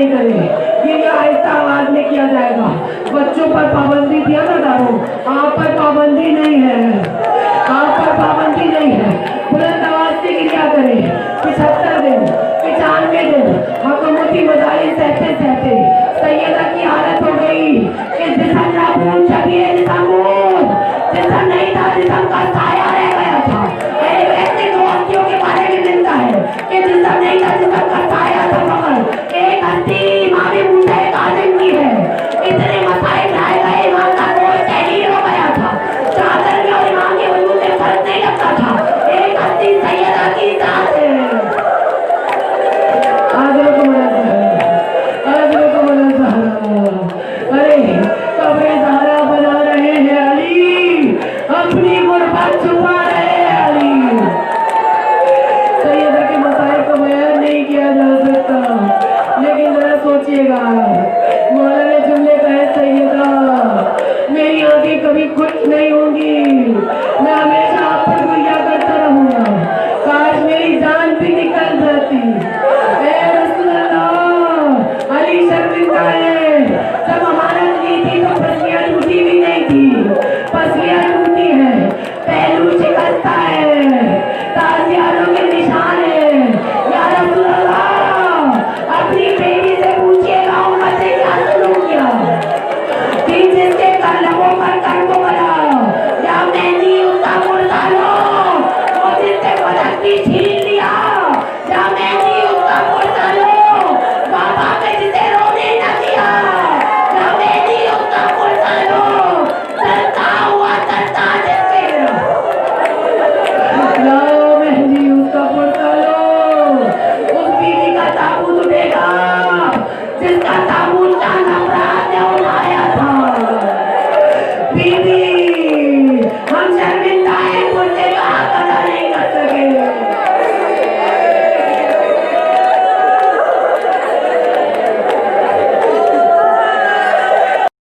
نہیں کریں، یہ آہستہ آواز میں کیا جائے گا. بچوں پر پابندی دیا نا دارو، آپ پر پابندی نہیں ہے، آپ پر پابندی نہیں ہے. بلند آواز سے کیا کریں. 75 دن 95 دن حکومتی مدارس سہتے